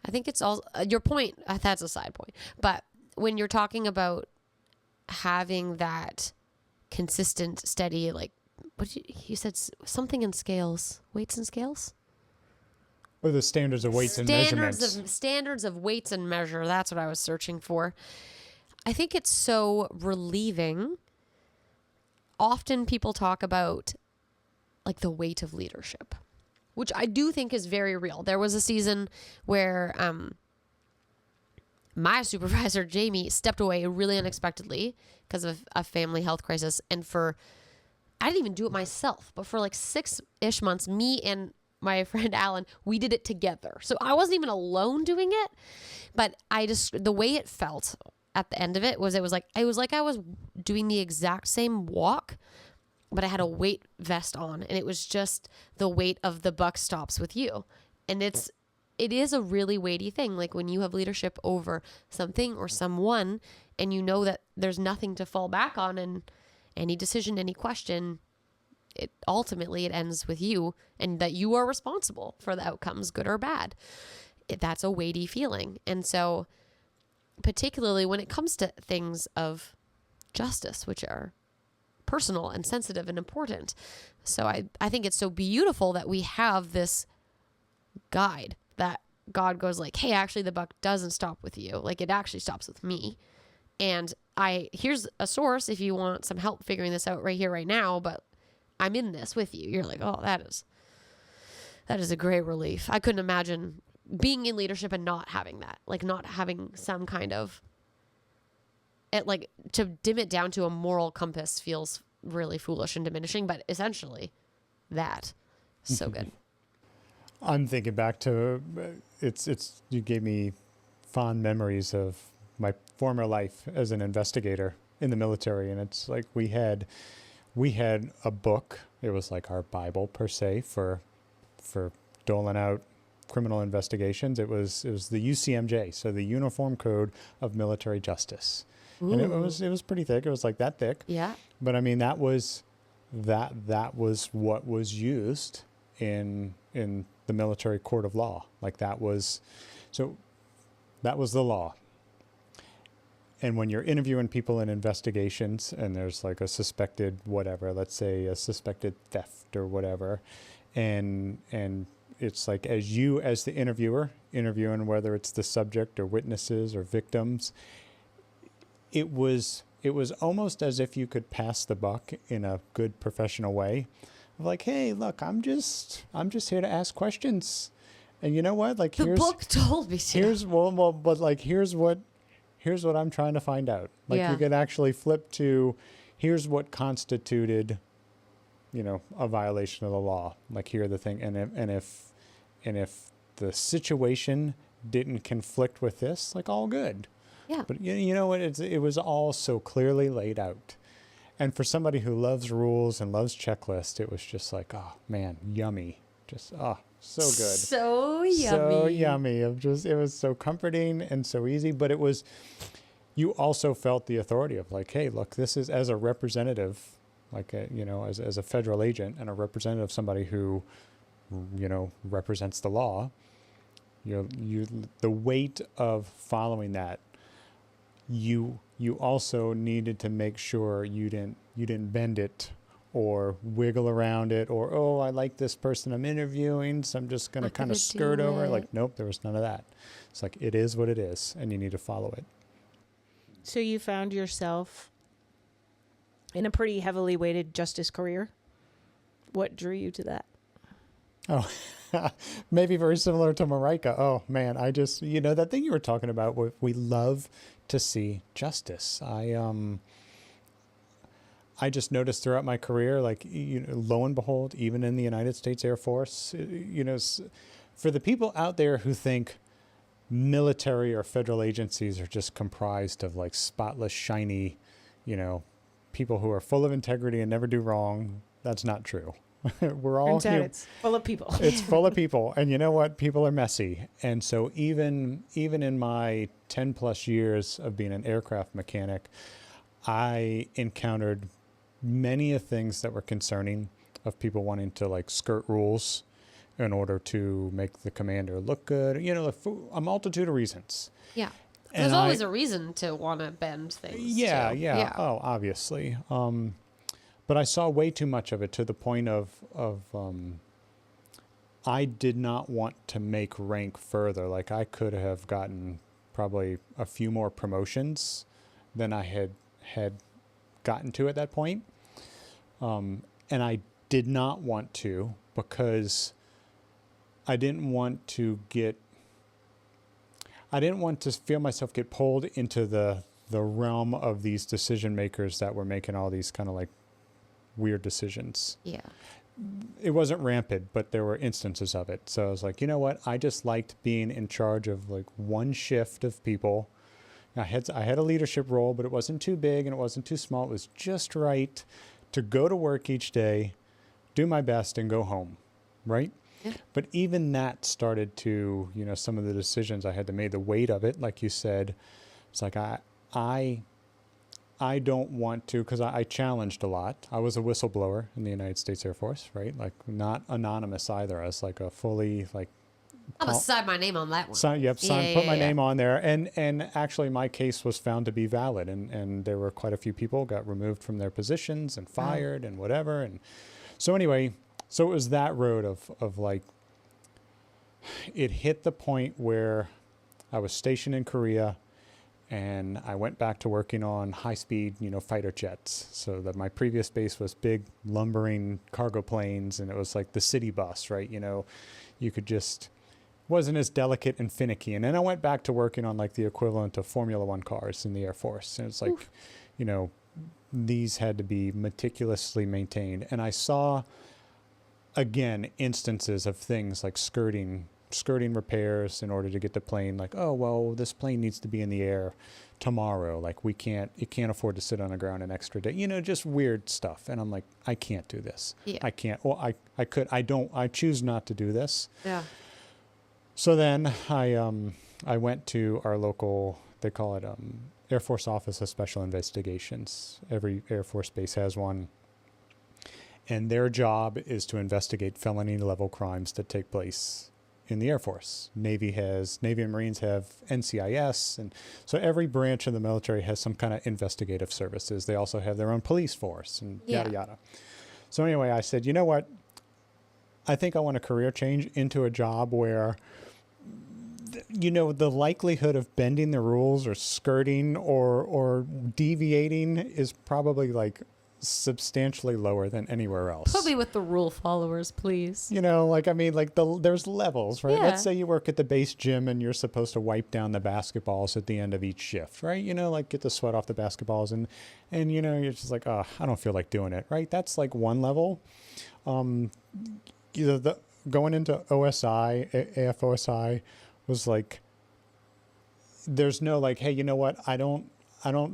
[SPEAKER 2] I think it's all your point. That's a side point. But when you're talking about having that consistent, steady, like what you said something in scales, weights and scales?
[SPEAKER 3] Or the standards of weights and measurements.
[SPEAKER 2] Standards of weights and measure. That's what I was searching for. I think it's so relieving. Often people talk about like the weight of leadership, which I do think is very real. There was a season where my supervisor, Jamie, stepped away really unexpectedly because of a family health crisis. And I didn't even do it myself, but for like 6-ish months, me and my friend Alan, we did it together. So I wasn't even alone doing it, but the way it felt at the end of it was like I was doing the exact same walk, but I had a weight vest on, and it was just the weight of the buck stops with you. And it is a really weighty thing. Like when you have leadership over something or someone, and you know that there's nothing to fall back on, and any decision, any question, ultimately it ends with you, and that you are responsible for the outcomes, good or bad. That's a weighty feeling. And so particularly when it comes to things of justice, which are personal and sensitive and important. So I think it's so beautiful that we have this guide that God goes like, hey, actually the buck doesn't stop with you. Like it actually stops with me. And here's a source if you want some help figuring this out right here, right now, but I'm in this with you. You're like, oh, that is a great relief. I couldn't imagine being in leadership and not having that, like not having some kind of like to dim it down to a moral compass feels really foolish and diminishing, but essentially that so good.
[SPEAKER 3] I'm thinking back to you gave me fond memories of my former life as an investigator in the military. And it's like we had a book. It was like our Bible per se for doling out criminal investigations. It was the UCMJ, so the Uniform Code of Military Justice. Ooh. And it was pretty thick. It was like that thick.
[SPEAKER 2] Yeah.
[SPEAKER 3] But I mean that was what was used in the military court of law. Like that was the law. And when you're interviewing people in investigations and there's like a suspected whatever, let's say a suspected theft or whatever, and it's like as the interviewer interviewing whether it's the subject or witnesses or victims, it was almost as if you could pass the buck in a good professional way. Like, hey, look, I'm just here to ask questions. And you know what? Like
[SPEAKER 2] the book told me to.
[SPEAKER 3] Here's what I'm trying to find out. Like you could actually flip to here's what constituted, a violation of the law. Like here are the thing, and if the situation didn't conflict with this, like all good.
[SPEAKER 2] Yeah.
[SPEAKER 3] But you know what? It was all so clearly laid out. And for somebody who loves rules and loves checklists, it was just like, oh man, yummy. Just so good.
[SPEAKER 2] So yummy.
[SPEAKER 3] So yummy. It was so comforting and so easy. But you also felt the authority of like, hey, look, this is as a representative, like as a federal agent and a representative of somebody who, represents the law. The weight of following that. You also needed to make sure you didn't bend it or wiggle around it or, oh, I like this person I'm interviewing, so I'm just going to kind of skirt over. Like, nope, there was none of that. It's like, it is what it is, and you need to follow it.
[SPEAKER 1] So you found yourself in a pretty heavily weighted justice career. What drew you to that?
[SPEAKER 3] Oh, maybe very similar to Marika. Oh, man, I just, that thing you were talking about, we love to see justice. I just noticed throughout my career, like, lo and behold, even in the United States Air Force, for the people out there who think military or federal agencies are just comprised of like spotless, shiny, people who are full of integrity and never do wrong, that's not true. We're all
[SPEAKER 1] Turns out it's full of people.
[SPEAKER 3] It's full of people. And you know what? People are messy. And so even in my 10 plus years of being an aircraft mechanic, I encountered many of things that were concerning, of people wanting to like skirt rules in order to make the commander look good, for a multitude of reasons.
[SPEAKER 2] Yeah.
[SPEAKER 3] And
[SPEAKER 2] There's always a reason to want to bend things.
[SPEAKER 3] Yeah. Oh, obviously. But I saw way too much of it, to the point of I did not want to make rank further. Like, I could have gotten probably a few more promotions than I had gotten to at that point. And I did not want to, because I didn't want to feel myself get pulled into the realm of these decision makers that were making all these kind of like weird decisions.
[SPEAKER 2] Yeah.
[SPEAKER 3] It wasn't rampant, but there were instances of it. So I was like, you know what? I just liked being in charge of like one shift of people. I had a leadership role, but it wasn't too big and it wasn't too small. It was just right to go to work each day, do my best, and go home, right?
[SPEAKER 2] Yeah.
[SPEAKER 3] But even that started to, some of the decisions I had to make, the weight of it, like you said, it's like I don't want to, because I challenged a lot. I was a whistleblower in the United States Air Force, right? Like, not anonymous either. I was like a fully like.
[SPEAKER 2] I'm gonna sign my name on that one.
[SPEAKER 3] Put my name on there, and actually my case was found to be valid, and there were quite a few people got removed from their positions and fired and whatever, and so anyway, so it was that road of like, it hit the point where I was stationed in Korea. And I went back to working on high-speed, fighter jets. So that my previous base was big, lumbering cargo planes, and it was like the city bus, right? You could just, wasn't as delicate and finicky. And then I went back to working on like the equivalent of Formula One cars in the Air Force. And it's like,
[SPEAKER 2] Oof.
[SPEAKER 3] These had to be meticulously maintained. And I saw, again, instances of things like skirting repairs in order to get the plane, like, oh, well, this plane needs to be in the air tomorrow. Like, it can't afford to sit on the ground an extra day, just weird stuff. And I'm like, I can't do this.
[SPEAKER 2] Yeah.
[SPEAKER 3] I can't. Well, I choose not to do this.
[SPEAKER 2] Yeah.
[SPEAKER 3] So then I went to our local, they call it Air Force Office of Special Investigations. Every Air Force base has one. And their job is to investigate felony level crimes that take place in the Air Force. Navy and Marines have NCIS. And so every branch of the military has some kind of investigative services. They also have their own police force and yada, yada. So anyway, I said, you know what? I think I want a career change into a job where, the likelihood of bending the rules or skirting or deviating is probably like substantially lower than anywhere else.
[SPEAKER 2] Put me with the rule followers, please.
[SPEAKER 3] There's levels, right?
[SPEAKER 2] Yeah.
[SPEAKER 3] Let's say you work at the base gym and you're supposed to wipe down the basketballs at the end of each shift, right? Like get the sweat off the basketballs and you're just like, oh, I don't feel like doing it, right? That's like one level. Going into OSI, AFOSI was like, there's no like, hey, you know what? I don't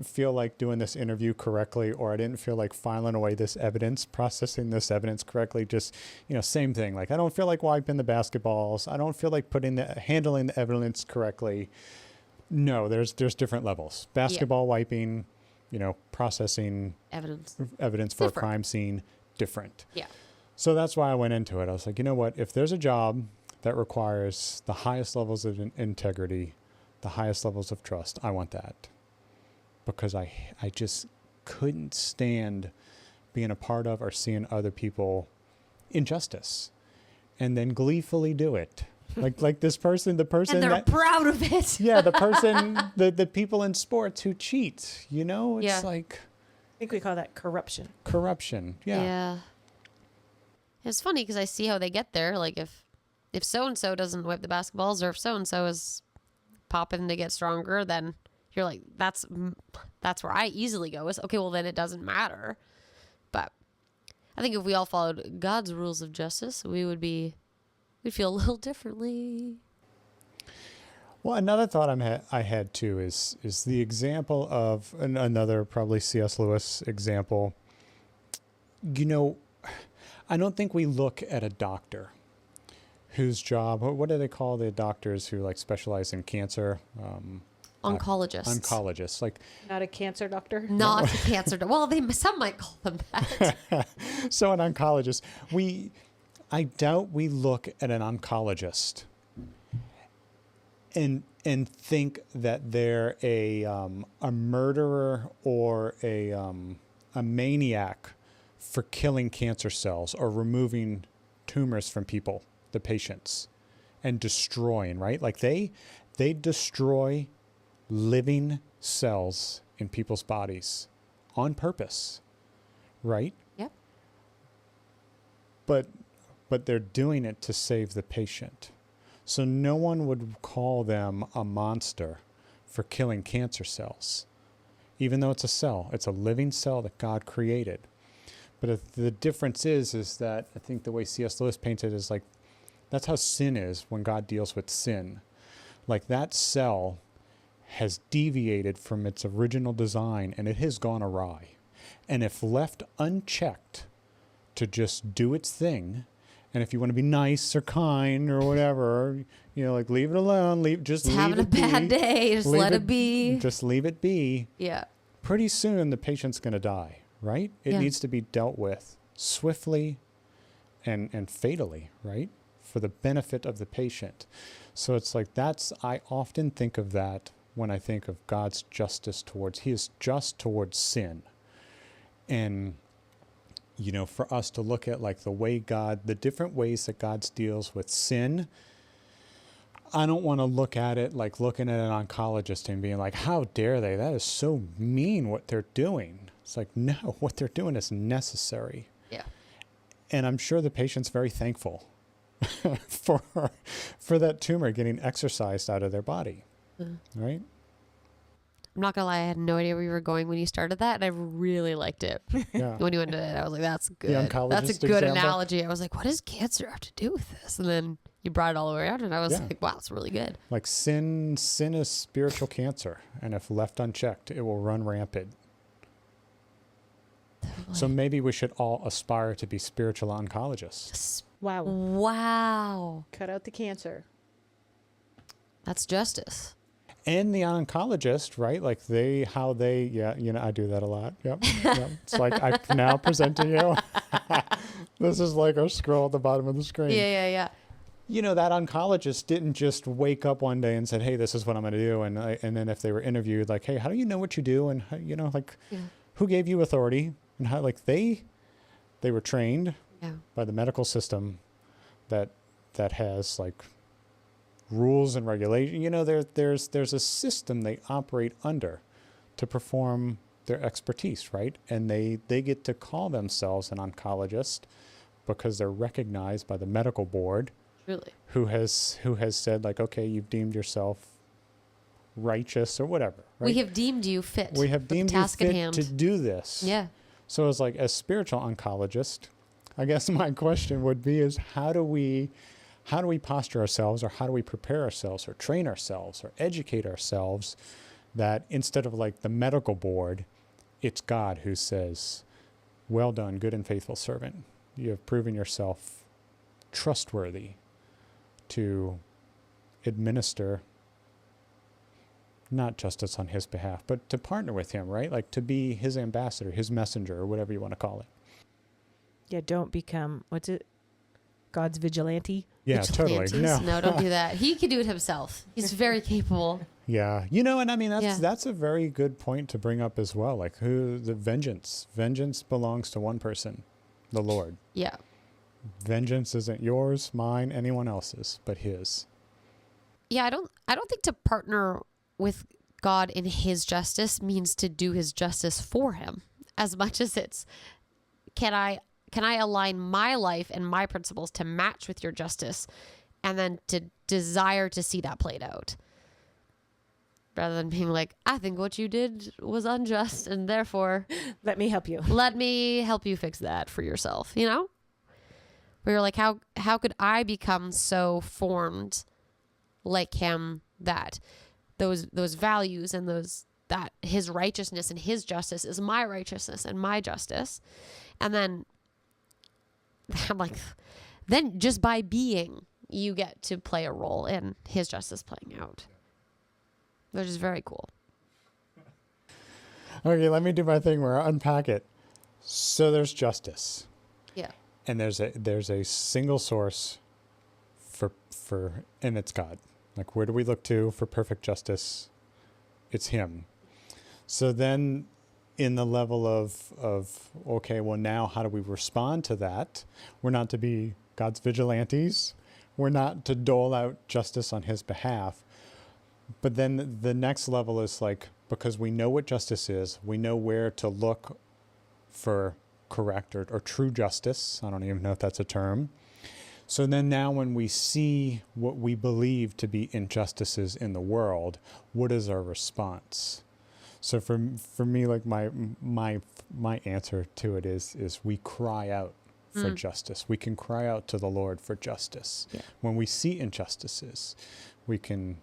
[SPEAKER 3] feel like doing this interview correctly, or I didn't feel like filing away this evidence, processing this evidence correctly. Just, same thing. Like, I don't feel like wiping the basketballs. I don't feel like handling the evidence correctly. No, there's different levels. Basketball wiping, processing evidence for a crime scene, different.
[SPEAKER 2] Yeah.
[SPEAKER 3] So that's why I went into it. I was like, you know what? If there's a job that requires the highest levels of integrity, the highest levels of trust, I want that. Because I just couldn't stand being a part of or seeing other people injustice and then gleefully do it. Like this person,
[SPEAKER 2] and they're proud of it.
[SPEAKER 3] Yeah, the person, the people in sports who cheat, it's like.
[SPEAKER 1] I think we call that corruption.
[SPEAKER 3] Corruption, yeah.
[SPEAKER 2] Yeah. It's funny because I see how they get there. Like if so-and-so doesn't whip the basketballs, or if so-and-so is popping to get stronger, then you're like, that's where I easily go is, okay, well then it doesn't matter. But I think if we all followed God's rules of justice, we'd feel a little differently.
[SPEAKER 3] Well, another thought I had too is the example of another probably C.S. Lewis example. I don't think we look at a doctor whose job, what do they call the doctors who like specialize in cancer?
[SPEAKER 2] Oncologists.
[SPEAKER 3] Oncologists. Like,
[SPEAKER 1] Not a cancer doctor.
[SPEAKER 2] Not a cancer. Well, some might call them that.
[SPEAKER 3] so an oncologist, I doubt we look at an oncologist and think that they're a murderer or a maniac for killing cancer cells or removing tumors from people, the patients, and destroying, right? Like they destroy living cells in people's bodies on purpose, right?
[SPEAKER 2] Yep.
[SPEAKER 3] But they're doing it to save the patient. So no one would call them a monster for killing cancer cells, even though it's a cell. It's a living cell that God created. But the difference is that I think the way C.S. Lewis painted it is like, that's how sin is when God deals with sin. Like that cell has deviated from its original design and it has gone awry. And if left unchecked to just do its thing, and if you want to be nice or kind or whatever, like leave it alone, just leave
[SPEAKER 2] having
[SPEAKER 3] it
[SPEAKER 2] a bad
[SPEAKER 3] be.
[SPEAKER 2] day, just let it be.
[SPEAKER 3] Just leave it be.
[SPEAKER 2] Yeah.
[SPEAKER 3] Pretty soon the patient's going to die, right? It needs to be dealt with swiftly and fatally, right? For the benefit of the patient. So it's like I often think of that when I think of God's justice he is just towards sin. And, for us to look at like the different ways that God deals with sin, I don't want to look at it like looking at an oncologist and being like, how dare they? That is so mean what they're doing. It's like, no, what they're doing is necessary.
[SPEAKER 2] Yeah.
[SPEAKER 3] And I'm sure the patient's very thankful for that tumor getting exorcised out of their body. Right?
[SPEAKER 2] I'm not gonna lie, I had no idea where you were going when you started that, and I really liked it.
[SPEAKER 3] Yeah.
[SPEAKER 2] When you went into it, I was like, that's good.
[SPEAKER 3] The oncologist
[SPEAKER 2] That's a good
[SPEAKER 3] example.
[SPEAKER 2] analogy. I was like, what does cancer have to do with this? And then you brought it all the way out, and I was like, wow, it's really good.
[SPEAKER 3] Like sin is spiritual cancer, and if left unchecked, it will run rampant.
[SPEAKER 2] Totally.
[SPEAKER 3] So maybe we should all aspire to be spiritual oncologists.
[SPEAKER 1] Wow.
[SPEAKER 2] Wow.
[SPEAKER 1] Cut out the cancer.
[SPEAKER 2] That's justice.
[SPEAKER 3] And the oncologist, right? Like I do that a lot. Yep. It's like I now present to you. This is like our scroll at the bottom of the screen.
[SPEAKER 2] Yeah.
[SPEAKER 3] That oncologist didn't just wake up one day and said, hey, this is what I'm going to do. And then if they were interviewed, like, hey, how do you know what you do? And, who gave you authority? And how, like, they were trained by the medical system that has, like, rules and regulation. There's a system they operate under to perform their expertise, right? And they get to call themselves an oncologist because they're recognized by the medical board.
[SPEAKER 2] Really?
[SPEAKER 3] Who has said, like, okay, you've deemed yourself righteous or whatever. Right?
[SPEAKER 2] We have deemed you fit.
[SPEAKER 3] We have deemed you
[SPEAKER 2] task at
[SPEAKER 3] fit
[SPEAKER 2] hand.
[SPEAKER 3] to do this.
[SPEAKER 2] Yeah.
[SPEAKER 3] So it's like, as spiritual oncologist, I guess my question would be is how do we posture ourselves, or how do we prepare ourselves, or train ourselves, or educate ourselves that instead of like the medical board, it's God who says, well done, good and faithful servant. You have proven yourself trustworthy to administer not justice on his behalf, but to partner with him, right? Like to be his ambassador, his messenger, or whatever you want to call it.
[SPEAKER 1] Yeah, don't become, God's vigilante?
[SPEAKER 3] Yeah, totally.
[SPEAKER 2] No, don't do that. He can do it himself. He's very capable.
[SPEAKER 3] Yeah. And I mean, that's a very good point to bring up as well. Like vengeance belongs to one person, the Lord.
[SPEAKER 2] Yeah.
[SPEAKER 3] Vengeance isn't yours, mine, anyone else's, but his.
[SPEAKER 2] Yeah, I don't think to partner with God in his justice means to do his justice for him, as much as it's can I align my life and my principles to match with your justice, and then to desire to see that played out, rather than being like, I think what you did was unjust, and therefore
[SPEAKER 1] let me help you
[SPEAKER 2] fix that for yourself. Where you're like, how could I become so formed like him that those values and that his righteousness and his justice is my righteousness and my justice, and then I'm like, then just by being, you get to play a role in his justice playing out, which is very cool.
[SPEAKER 3] Okay, let me do my thing where I unpack it. So there's justice.
[SPEAKER 2] Yeah.
[SPEAKER 3] And there's a single source for and it's God. Like, where do we look to for perfect justice? It's him. So then in the level of okay, well, now how do we respond to that? We're not to be God's vigilantes. We're not to dole out justice on his behalf. But then the next level is like, because we know what justice is, we know where to look for correct or true justice. I don't even know if that's a term. So then now when we see what we believe to be injustices in the world, what is our response? So for me, like my answer to it is we cry out for justice. We can cry out to the Lord for justice.
[SPEAKER 2] Yeah.
[SPEAKER 3] When we see injustices, we can,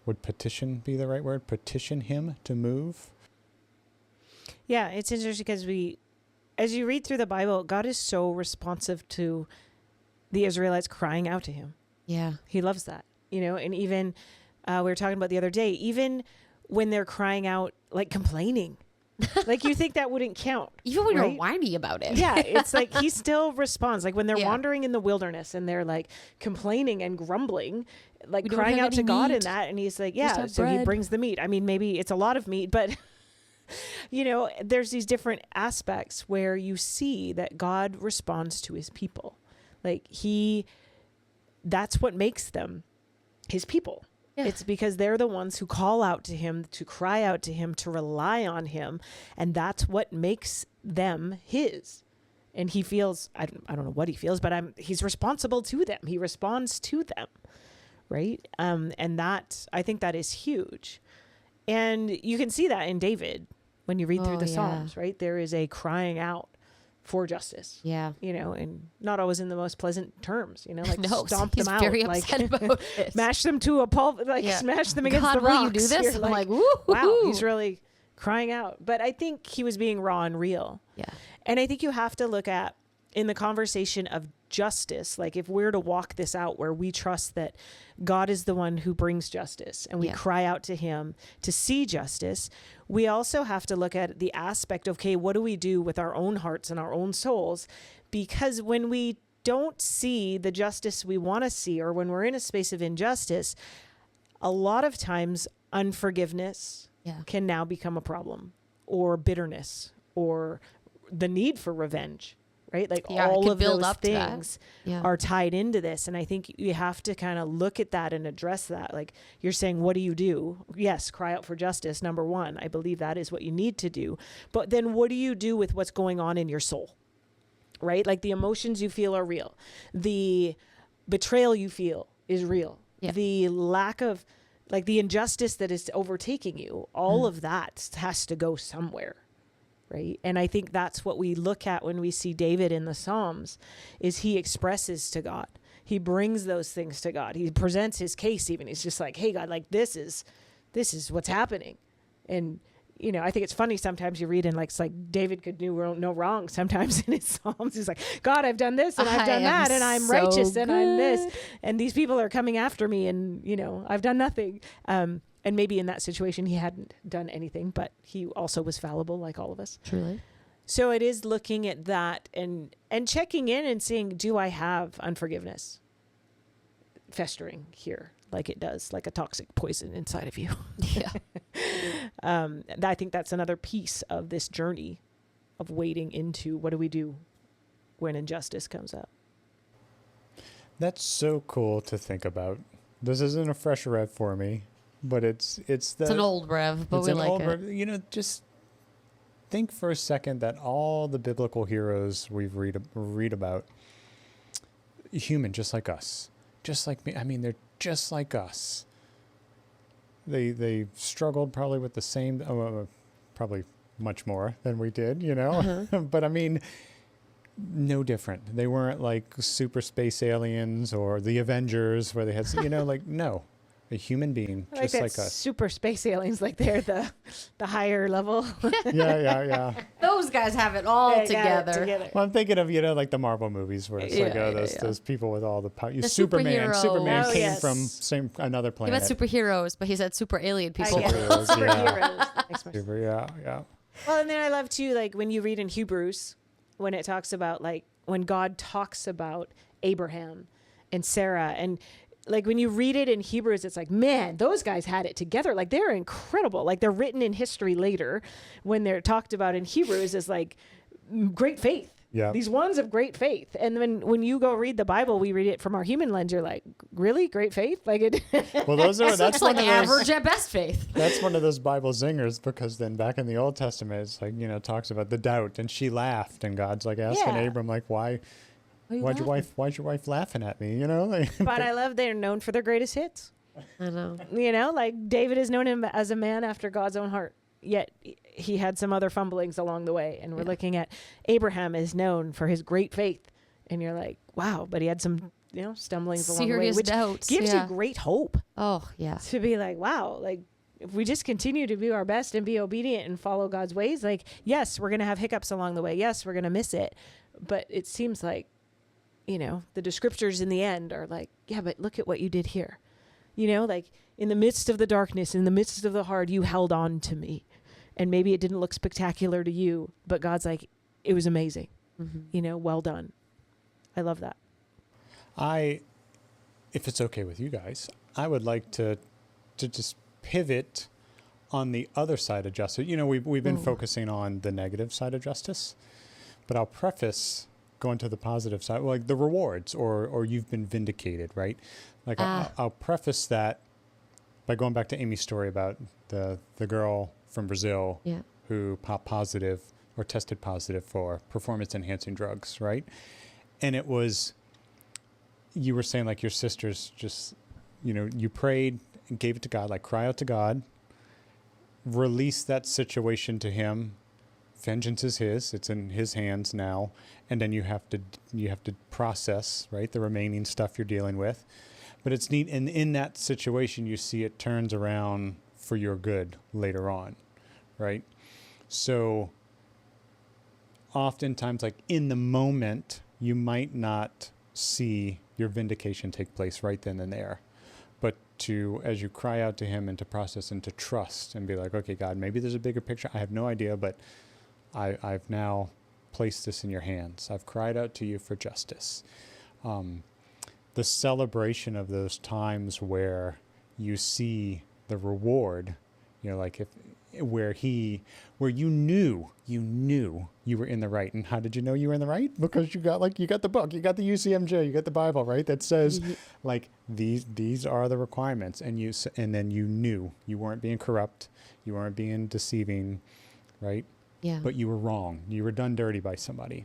[SPEAKER 3] would petition be the right word? Petition him to move?
[SPEAKER 1] Yeah, it's interesting because as you read through the Bible, God is so responsive to the Israelites crying out to him.
[SPEAKER 2] Yeah.
[SPEAKER 1] He loves that, and even we were talking about the other day, even when they're crying out, like complaining, like you think that wouldn't count.
[SPEAKER 2] Even when
[SPEAKER 1] right?
[SPEAKER 2] you're whiny about it.
[SPEAKER 1] Yeah, it's like he still responds. Like when they're wandering in the wilderness and they're like complaining and grumbling, like crying out to God in that. And he's like, yeah, so he brings the meat. I mean, maybe it's a lot of meat, but there's these different aspects where you see that God responds to his people. Like that's what makes them his people. Yeah. It's because they're the ones who call out to him, to cry out to him, to rely on him. And that's what makes them his. And he feels, I don't know what he feels, but he's responsible to them. He responds to them. Right. And that, I think that is huge. And you can see that in David when you read through the Psalms, right? There is a crying out for justice.
[SPEAKER 2] Yeah.
[SPEAKER 1] And not always in the most pleasant terms, like
[SPEAKER 2] no,
[SPEAKER 1] stomp them out.
[SPEAKER 2] Very upset about it.
[SPEAKER 1] Mash them to a pulp, smash them against
[SPEAKER 2] God,
[SPEAKER 1] the rocks.
[SPEAKER 2] will you do this?
[SPEAKER 1] You're
[SPEAKER 2] I'm like,
[SPEAKER 1] wow, he's really crying out. But I think he was being raw and real.
[SPEAKER 2] Yeah.
[SPEAKER 1] And I think you have to look at, in the conversation of justice, like if we're to walk this out where we trust that God is the one who brings justice and we cry out to him to see justice, we also have to look at the aspect of, okay, what do we do with our own hearts and our own souls? Because when we don't see the justice we want to see, or when we're in a space of injustice, a lot of times unforgiveness can now become a problem, or bitterness, or the need for revenge. Right? Like all of those things are tied into this. And I think you have to kind of look at that and address that. Like you're saying, what do you do? Yes, cry out for justice. Number one, I believe that is what you need to do. But then what do you do with what's going on in your soul? Right? Like the emotions you feel are real. The betrayal you feel is real. Yeah. The lack of, like the injustice that is overtaking you, all of that has to go somewhere. Right. And I think that's what we look at when we see David in the Psalms, is he expresses to God. He brings those things to God. He presents his case even. He's just like, hey, God, like this is what's happening. And, I think it's funny sometimes you read and it's like David could do no wrong sometimes in his Psalms. He's like, God, I've done this and I've done that and I'm righteous and I'm this. And these people are coming after me and, I've done nothing. And maybe in that situation, he hadn't done anything, but he also was fallible like all of us.
[SPEAKER 2] Truly.
[SPEAKER 1] So it is looking at that and checking in and seeing, do I have unforgiveness festering here like it does, like a toxic poison inside of you?
[SPEAKER 2] Yeah.
[SPEAKER 1] I think that's another piece of this journey of wading into what do we do when injustice comes up.
[SPEAKER 3] That's so cool to think about. This isn't a fresh rev for me. But it's
[SPEAKER 2] an old rev, but we like it.
[SPEAKER 3] Rev. Just think for a second that all the biblical heroes we read about, human, just like us, just like me. I mean, they're just like us. They struggled probably with the same, probably much more than we did, But I mean, no different. They weren't like super space aliens or the Avengers where they had, no. A human being,
[SPEAKER 1] like
[SPEAKER 3] just like us.
[SPEAKER 1] Super space aliens, like they're the higher level.
[SPEAKER 3] Yeah.
[SPEAKER 2] those guys have it all
[SPEAKER 1] They got it
[SPEAKER 2] together.
[SPEAKER 3] Well, I'm thinking of, like the Marvel movies where it's like, those people with all the power.
[SPEAKER 2] The
[SPEAKER 3] Superman
[SPEAKER 2] superheroes.
[SPEAKER 3] came from another
[SPEAKER 2] He
[SPEAKER 3] planet.
[SPEAKER 2] meant superheroes, but he said super alien people.
[SPEAKER 3] Superheroes,
[SPEAKER 1] Superheroes. Makes more sense.
[SPEAKER 3] yeah.
[SPEAKER 1] Well, and then I love too, like when you read in Hebrews, when it talks about like when God talks about Abraham and Sarah, and like when you read it in Hebrews, it's like, man, those guys had it together. Like they're incredible. Like they're written in history later when they're talked about in Hebrews as like great faith.
[SPEAKER 3] Yeah.
[SPEAKER 1] These ones of great faith. And when you go read the Bible, we read it from our human lens. You're like, really? Great faith? Like it.
[SPEAKER 3] Well, that's
[SPEAKER 2] like average at best faith.
[SPEAKER 3] That's one of those Bible zingers, because then back in the Old Testament, it's like, talks about the doubt, and she laughed, and God's like asking Abram, like, why'd your wife laughing at me?
[SPEAKER 1] But I love they're known for their greatest hits.
[SPEAKER 2] I know.
[SPEAKER 1] Like David is known him as a man after God's own heart. Yet he had some other fumblings along the way. And we're looking at Abraham is known for his great faith. And you're like, wow, but he had some, stumblings along the way, which
[SPEAKER 2] doubts,
[SPEAKER 1] gives you great hope.
[SPEAKER 2] Oh, yeah.
[SPEAKER 1] To be like, wow, like if we just continue to do our best and be obedient and follow God's ways, like, yes, we're going to have hiccups along the way. Yes, we're going to miss it. But it seems like, the scriptures in the end are like, yeah, but look at what you did here. Like in the midst of the darkness, in the midst of the hard, you held on to me. And maybe it didn't look spectacular to you, but God's like, it was amazing. Mm-hmm. Well done. I love that.
[SPEAKER 3] If it's okay with you guys, I would like to just pivot on the other side of justice. We've been focusing on the negative side of justice, but I'll preface going to the positive side, like the rewards or you've been vindicated, right? Like I'll preface that by going back to Amy's story about the girl from Brazil who popped positive or tested positive for performance enhancing drugs, right? And it was, you were saying like your sisters just, you prayed and gave it to God, like cry out to God, release that situation to him. Vengeance is his, it's in his hands now. And then you have to process, right, the remaining stuff you're dealing with. But it's neat. And in that situation, you see it turns around for your good later on, right? So oftentimes, like in the moment, you might not see your vindication take place right then and there. But as you cry out to him and to process and to trust and be like, okay, God, maybe there's a bigger picture. I have no idea, but I've now placed this in your hands. I've cried out to you for justice. The celebration of those times where you see the reward, like where you knew you were in the right. And how did you know you were in the right? Because you got the book, you got the UCMJ, you got the Bible, right? That says like these are the requirements, and then you knew you weren't being corrupt, you weren't being deceiving, right?
[SPEAKER 2] Yeah.
[SPEAKER 3] But you were wrong. You were done dirty by somebody.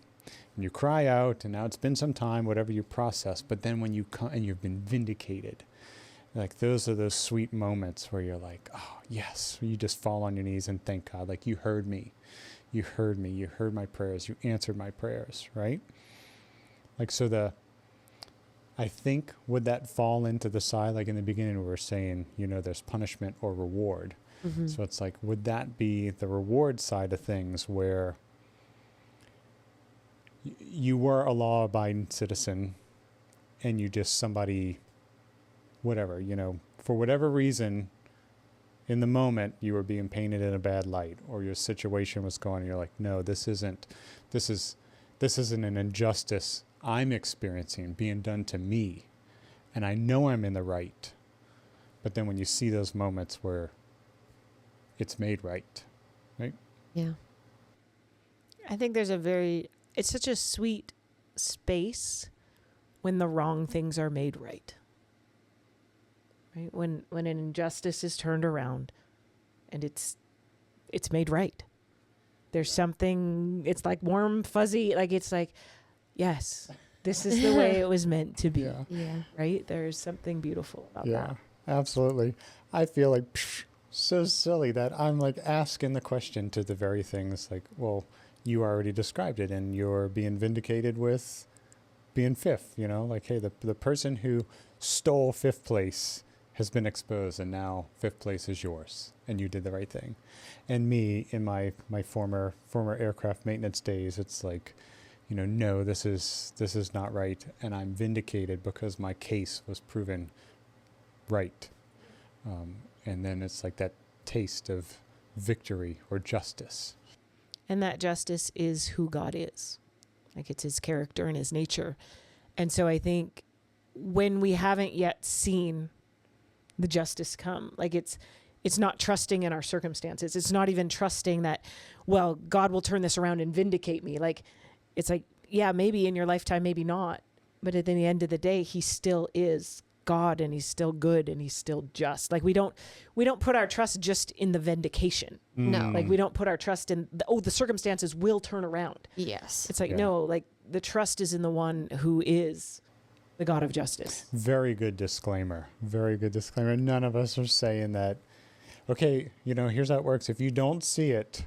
[SPEAKER 3] And you cry out, and now it's been some time, whatever you process. But then when you come and you've been vindicated, like those are those sweet moments where you're like, oh, yes. You just fall on your knees and thank God. Like you heard me. You heard me. You heard my prayers. You answered my prayers, right? Like I think, would that fall into the side, like in the beginning we were saying, there's punishment or reward. Mm-hmm. So it's like, would that be the reward side of things where you were a law-abiding citizen and you just somebody, whatever, for whatever reason, in the moment you were being painted in a bad light, or your situation was going, and you're like, no, this isn't an injustice I'm experiencing being done to me, and I know I'm in the right. But then when you see those moments where it's made right?
[SPEAKER 2] Yeah.
[SPEAKER 1] I think it's such a sweet space when the wrong things are made right. Right? When an injustice is turned around and it's made right. There's something, it's like warm, fuzzy, like it's like, yes, this is the way it was meant to be.
[SPEAKER 2] Yeah.
[SPEAKER 1] Right? There's something beautiful about that.
[SPEAKER 3] Yeah, absolutely. I feel like so silly that I'm like asking the question to the very things like, well, you already described it and you're being vindicated with being fifth, like, hey, the person who stole fifth place has been exposed, and now 5th place is yours, and you did the right thing. And me, in my former aircraft maintenance days, it's like, no, this is not right, and I'm vindicated because my case was proven right. And then it's like that taste of victory or justice.
[SPEAKER 1] And that justice is who God is. Like, it's his character and his nature. And so I think when we haven't yet seen the justice come, like it's not trusting in our circumstances. It's not even trusting that, well, God will turn this around and vindicate me. Like, it's like, yeah, maybe in your lifetime, maybe not. But at the end of the day, he still is God, and he's still good, and he's still just. Like, we don't put our trust just in the vindication.
[SPEAKER 2] No.
[SPEAKER 1] Like, we don't put our trust in the circumstances will turn around.
[SPEAKER 2] Yes.
[SPEAKER 1] It's like, no, like the trust is in the one who is the God of justice.
[SPEAKER 3] Very good disclaimer. Very good disclaimer. None of us are saying that, okay, here's how it works. If you don't see it,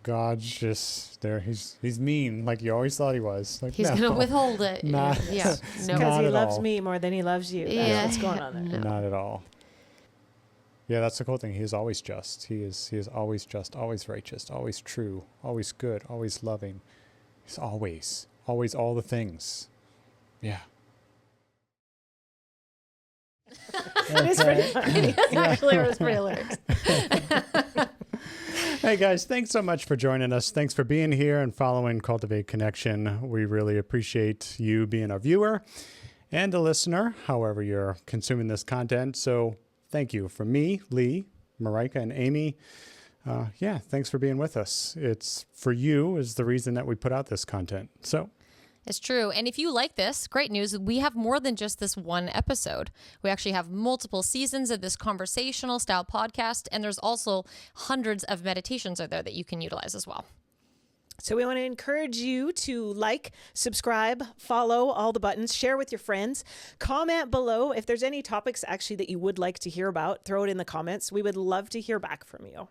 [SPEAKER 3] God's just there. He's mean, like you always thought he was. Like,
[SPEAKER 2] he's going to withhold it.
[SPEAKER 3] Not,
[SPEAKER 2] yeah. No.
[SPEAKER 1] Because he loves
[SPEAKER 3] all.
[SPEAKER 1] me more than he loves you. That's
[SPEAKER 2] Yeah.
[SPEAKER 1] what's going on there.
[SPEAKER 2] No.
[SPEAKER 3] Not at all. Yeah, that's the cool thing. He is always just. He is always just, always righteous, always true, always good, always loving. He's always all the things. Yeah.
[SPEAKER 1] It is pretty funny.
[SPEAKER 2] Actually, it was pretty hilarious.
[SPEAKER 3] Hey guys, thanks so much for joining us. Thanks for being here and following Cultivate Connection. We really appreciate you being a viewer and a listener, however you're consuming this content. So thank you from me, Lee, Marika, and Amy. Thanks for being with us. It's for you is the reason that we put out this content. So
[SPEAKER 4] It's true. And if you like this, great news, we have more than just this one episode. We actually have multiple seasons of this conversational style podcast, and there's also hundreds of meditations out there that you can utilize as well.
[SPEAKER 1] So we want to encourage you to like, subscribe, follow all the buttons, share with your friends, comment below. If there's any topics actually that you would like to hear about, throw it in the comments. We would love to hear back from you.